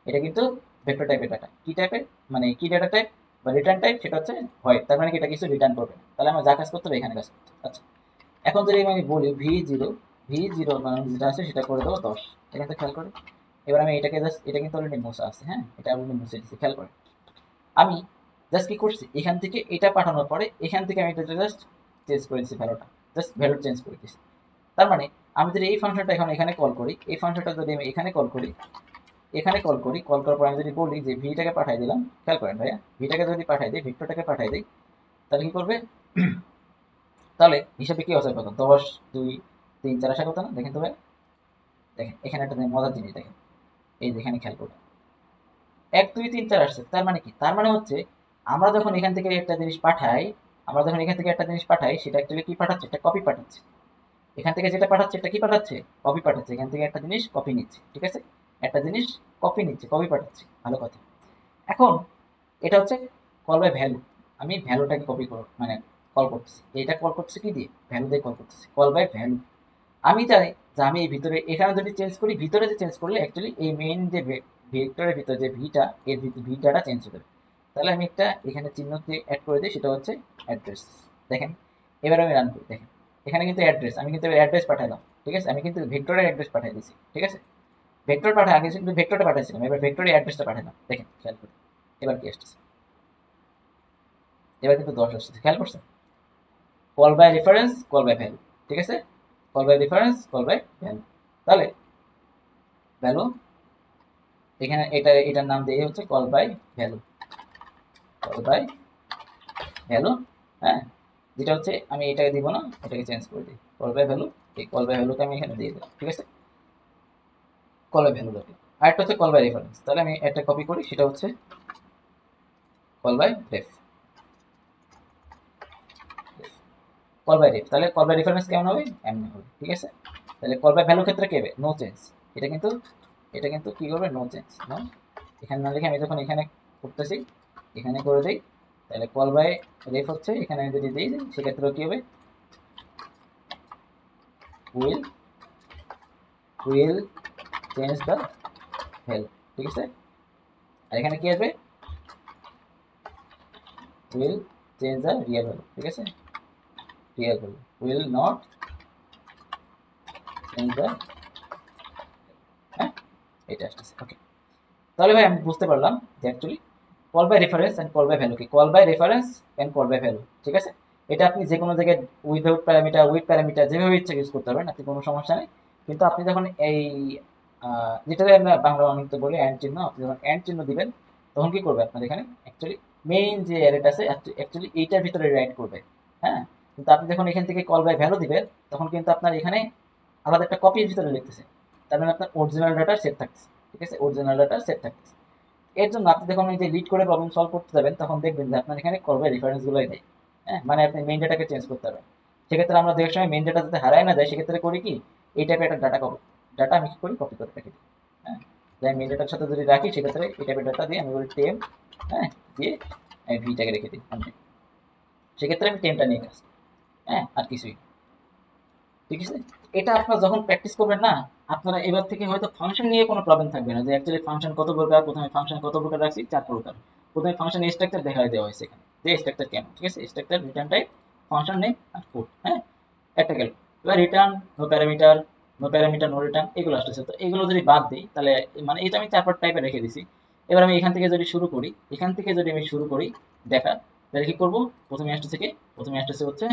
এটা কিন্তু ভেক্টর টাইপের ডাটা। কি টাইপের মানে কি ডাটা টাইপ বা রিটার্ন টাইপ, সেটা হচ্ছে ভয়েড, তার মানে কি এটা কিছু রিটার্ন করবে না। তাহলে আমার যা কাজ করতে হবে এখানে কাজ করতে হবে। আচ্ছা এখন যদি আমি বলি ভি জিরো মানে যেটা আছে সেটা করে দেবো 10, এখান থেকে খেয়াল করে। এবার আমি এটাকে জাস্ট, এটা কিন্তু অলরেডি মোছা আছে, হ্যাঁ, এটা অলরেডি মুছে দিচ্ছি, খেয়াল করে। আমি জাস্ট কি করছি, এখান থেকে এটা পাঠানোর পরে এখান থেকে আমি এটা জাস্ট চেঞ্জ করে দিচ্ছি ভ্যালুটা, জাস্ট ভ্যালু চেঞ্জ করে দিচ্ছি। তার মানে আমি যদি এই ফাংশনটা এখন এখানে কল করি, এই ফাংশনটা যদি আমি এখানে কল করি, এখানে কল করি, কল করার পর আমি যদি বলি যে ভিটাকে পাঠাই দিলাম, খেয়াল করেন ভাইয়া, ভিটাকে যদি পাঠাই দিই, ভিক্টরটাকে পাঠাই দিই, তাহলে কি করবে? তাহলে হিসাবে কি আসে কথা, 10 2 3 4 আসা কথা না? দেখেন তো ভাই, দেখেন এখানে একটা মজার জিনিস দেখেন, এই যে এখানে খেয়াল করবেন 1 2 3 4 আসছে। তার মানে কি, তার মানে হচ্ছে আমরা যখন এখান থেকে একটা জিনিস পাঠাই, আমরা যখন এখান থেকে একটা জিনিস পাঠাই সেটা অ্যাকচুয়ালি কি পাঠাচ্ছে, একটা কপি পাঠাচ্ছে। এখান থেকে যেটা পাঠাচ্ছে এটা কি পাঠাচ্ছে, কপি পাঠাচ্ছে। এখান থেকে একটা জিনিস কপি নিচ্ছে, ঠিক আছে, একটা জিনিস কপি নিচ্ছে, কপি পাঠাচ্ছে, ভালো কথা। এখন এটা হচ্ছে কল বাই ভ্যালু, আমি ভ্যালুটাকে কপি করব মানে কল করতেছি, এটা কল করতেছি কি দিয়ে, ভ্যালু দিয়ে কল করতেছি, কল বাই ভ্যালু। আমি চাই যে আমি এই ভিতরে এখানে যদি চেঞ্জ করি, ভিতরে যে চেঞ্জ করলে অ্যাকচুয়ালি এই মেইন যে ভেক্টরের ভিতরে যে ভিটা, এর ভিটাটা চেঞ্জ হয়ে যাবে। তাহলে আমি একটা এখানে চিহ্ন দিয়ে অ্যাড করে দিই, সেটা হচ্ছে অ্যাড্রেস। দেখেন এবার আমি রান করি, দেখেন এখানে কিন্তু অ্যাড্রেস, আমি কিন্তু অ্যাড্রেস পাঠালাম, ঠিক আছে, আমি কিন্তু ভেক্টরের অ্যাড্রেস পাঠিয়ে দিয়েছি, ঠিক আছে। ভেক্টর পাঠা আগে কিন্তু ভেক্টরটা পাঠাইছিলাম, এবার ভেক্টরের অ্যাড্রেসটা পাঠালাম, দেখেন খেয়াল করি এবার কি আসতেছে। এবার কিন্তু 10 আসছে, খেয়াল করছেন? Call by reference, call by value, ঠিক আছে? Call by reference, call by value. তাহলে ভ্যালু এখানে এটার নাম দিয়ে হচ্ছে call by value, call by value. হ্যাঁ, যেটা হচ্ছে আমি এটাকে দিব না, এটাকে চেঞ্জ করে দিই, কল বাই ভ্যালু। এই কল বাই ভ্যালুকে আমি এখানে দিয়ে দিলাম, ঠিক আছে? কল বাই ভ্যালু রাখলাম। আরেকটা হচ্ছে কল বাই রেফারেন্স, তাহলে আমি একটা কপি করি, সেটা হচ্ছে call by ref, call by ref. তাহলে কল বাই রেফারেন্স কেমন হবে? এমন হবে, ঠিক আছে? তাহলে কল বাই ভ্যালু ক্ষেত্রে কি হবে? No change. এটা কিন্তু কি করবে? No change, no. এখানে না লিখে আমি যখন এখানে করতেছি, এখানে করে দিই, তাহলে কল বাই রেফ হচ্ছে এখানে যদি দিই, সেক্ষেত্রে কি হবে? Will will change the value, ঠিক আছে? আর এখানে কি আসবে? Will change the real value, ঠিক আছে? Real value will not change the, হ্যাঁ, এটা আসতেছে। ওকে, তাহলে ভাই আমি বুঝতে পারলাম যে actually call by reference and call by value কি, call by reference and call by value, ঠিক আছে? এটা আপনি যে কোনো জায়গায় উইদাউট প্যারামিটার, উইথ প্যারামিটার, যেভাবে ইচ্ছা ইউজ করতে পারবেন, আপনি কোনো সমস্যা নেই। কিন্তু আপনি যখন এই যেটাকে আমরা বাংলা বাংলাতে বলি অ্যান্ড চিহ্ন, আপনি যখন অ্যান্ড চিহ্ন দিবেন, তখন কি করবে আপনার এখানে অ্যাকচুয়ালি মেইন যে অ্যারেটা আছে অ্যাকচুয়ালি এইটার ভিতরে রাইট করবে, হ্যাঁ। কিন্তু আপনি যখন এখান থেকে কল বাই ভ্যালু দিবেন, তখন কিন্তু আপনার এখানে আলাদা একটা কপির ভিতরে লিখতেছে, তার মানে আপনার অরিজিনাল ডাটা সেট থাকছে, ঠিক আছে? অরিজিনাল ডাটা সেট থাকছে। এর জন্য আপনি যখন এই যে লিড করে প্রবলেম সলভ করতে যাবেন, তখন দেখবেন যে আপনার এখানে কল বাই রেফারেন্স গুলোই দেয়, হ্যাঁ। মানে আপনি মেইন ডাটাকে চেঞ্জ করতে পারবেন। সেক্ষেত্রে আমরা দেখার সময় মেইন ডাটা যাতে হারায় না যায়, সেক্ষেত্রে করি কি, এই টাইপের একটা ডাটা আমি কি করি, কপি করে রেখে দিই, হ্যাঁ। যাই মেইন ডাটার সাথে যদি রাখি, সেক্ষেত্রে এই টাইপের ডাটা দিয়ে আমি বলি টেম, হ্যাঁ, দিয়ে আমি ভিটাকে রেখে দিই সামনে। সেক্ষেত্রে আমি টেমটা নিয়ে কাজ করি, হ্যাঁ, আর কিছুই না, ঠিক আছে? এটা আপনারা যখন প্র্যাকটিস করবেন না, আপনারা এবার থেকে হয়তো ফাংশন নিয়ে কোনো প্রবলেম থাকবে না, যে অ্যাকচুয়ালি ফাংশন কত প্রকার, প্রথমে ফাংশন কত প্রকার রাখছি, 4 প্রকার। প্রথমে ফাংশন স্ট্রাকচার দেখাই দেওয়া হয়েছে এখানে, যে স্ট্রাকচার কেমন, ঠিক আছে? Structure, return type, function name আর কোড, হ্যাঁ, একটা গেল। এবার return, no parameter, no parameter, no return, এগুলো আসতেছে। তো এগুলো যদি বাদ দিই, তাহলে মানে এটা আমি 4 টাইপে রেখে দিছি। এবার আমি এখান থেকে যদি শুরু করি, দেখা, তাহলে কি করবো? প্রথমে আসতেছে হচ্ছে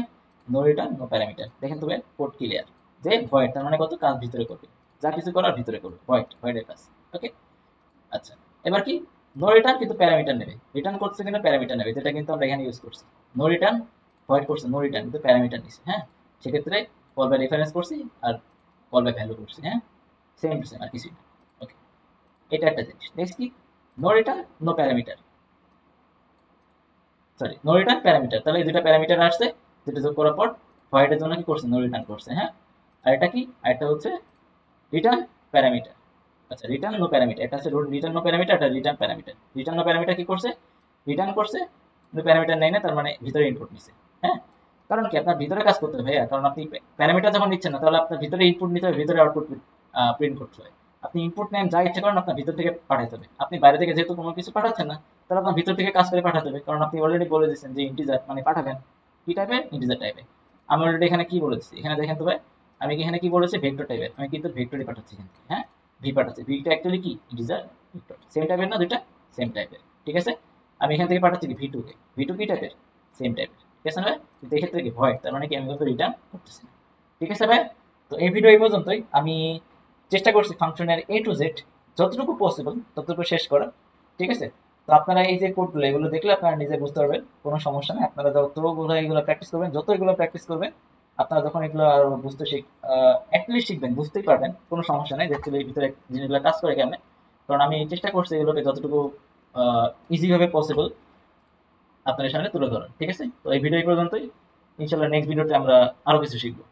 নো রিটার্ন, নো প্যারামিটার। দেখেন তবে কোড ক্লিয়ার, যে ভয়েড, তার মানে কত, কাজ ভিতরে করবে, যা কিছু করার ভিতরে করবে, ভয়েডের কাজ। ওকে, আচ্ছা। এবার কি, নো রিটার্ন কিন্তু প্যারামিটার নেবে, রিটার্ন করছে কিন্তু প্যারামিটার নেবে, যেটা কিন্তু আমরা এখানে ইউজ করছি। নো রিটার্ন, ভয়েড করছে, নো রিটার্ন কিন্তু প্যারামিটার নিচ্ছে, হ্যাঁ। সেক্ষেত্রে কল বাই রেফারেন্স করছি আর কল বাই ভ্যালু করছি, হ্যাঁ, সেম টু সেম, আর কিছুই না। ওকে, এটা একটা জিনিস। নেক্সট কি, no return, no parameter, sorry, no return parameter. তাহলে এই দুটা প্যারামিটার আসছে, যেটা যোগ করার পর ভয়েডের জন্য কি করছে, নো রিটার্ন করছে, হ্যাঁ। আর এটা কি, আর এটা হচ্ছে রিটার্ন প্যারামিটার। আচ্ছা, রিটার্ন নো প্যারামিটার, এটা হচ্ছে রিটার্ন নো প্যারামিটার, এটা return parameter. Return no parameter কি করছে, রিটার্ন করছে, কিন্তু প্যারামিটার নেই না, তার মানে ভিতরে ইনপুট নিছে, হ্যাঁ। কারণ কি, আপনার ভিতরে কাজ করতে হবে ভাইয়া, কারণ আপনি প্যারামিটার যখন নিচ্ছেন না, তাহলে আপনার ভিতরে ইনপুট নিতে হবে, ভিতরে আউটপুট প্রিন্ট করতে হয়। আপনি ইনপুট নেন, যা ইচ্ছে করেন আপনার ভিতর থেকে পাঠাতে হবে। আপনি বাইরে থেকে যেহেতু কোনো কিছু পাঠাচ্ছেন না, তাহলে আপনার ভিতর থেকে কাজ করে পাঠাতে হবে, কারণ আপনি অলরেডি বলে দিচ্ছেন যে ইন্টিজার মানে পাঠাবেন, কি টাইপের, ইন্টিজার টাইপের। আমি অলরেডি এখানে কি বলেছি, এখানে দেখেন তো ভাই, আমি এখানে কি বলেছি, ভেক্টর টাইপের। আমি কিন্তু ভেক্টরই পাঠাচ্ছি এখান থেকে, হ্যাঁ, ভি পাঠাচ্ছি। ভিটা অ্যাকচুয়ালি কি, ইন্টিজার ভেক্টর, সেম টাইপের না দুইটা, সেম টাইপের, ঠিক আছে? আমি এখান থেকে পাঠাচ্ছি কি, ভি টু কি টাইপের, সেম টাইপের, ঠিক আছে ভাই? কিন্তু এক্ষেত্রে কি ভয়েড, তার মানে কি আমি কিন্তু রিটার্ন করতেছি না, ঠিক আছে ভাই? তো এই ভিডিও এই পর্যন্তই। আমি চেষ্টা করছি ফাংশনের এ টু জেড যতটুকু পসিবল ততটুকু শেষ করা, ঠিক আছে? তো আপনারা এই যে কোডগুলো, এগুলো দেখলে আপনারা নিজে বুঝতে পারবেন, কোনো সমস্যা নেই। আপনারা যতগুলো এগুলো প্র্যাকটিস করবেন, যত এগুলো প্র্যাকটিস করবেন, আপনারা যখন এগুলো আরো বুঝতে অ্যাটলিস্ট শিখবেন, বুঝতেই পারবেন, কোনো সমস্যা নেই। দেখতে এই ভিতরে জিনিসগুলো কাজ করে কেমন, কারণ আমি চেষ্টা করছি এগুলোকে যতটুকু ইজি ভাবে পসিবল আপনাদের সামনে তুলে ধরার, ঠিক আছে? তো এই ভিডিও এই পর্যন্তই। ইনশাল্লাহ নেক্সট ভিডিওতে আমরা আরো কিছু শিখবো।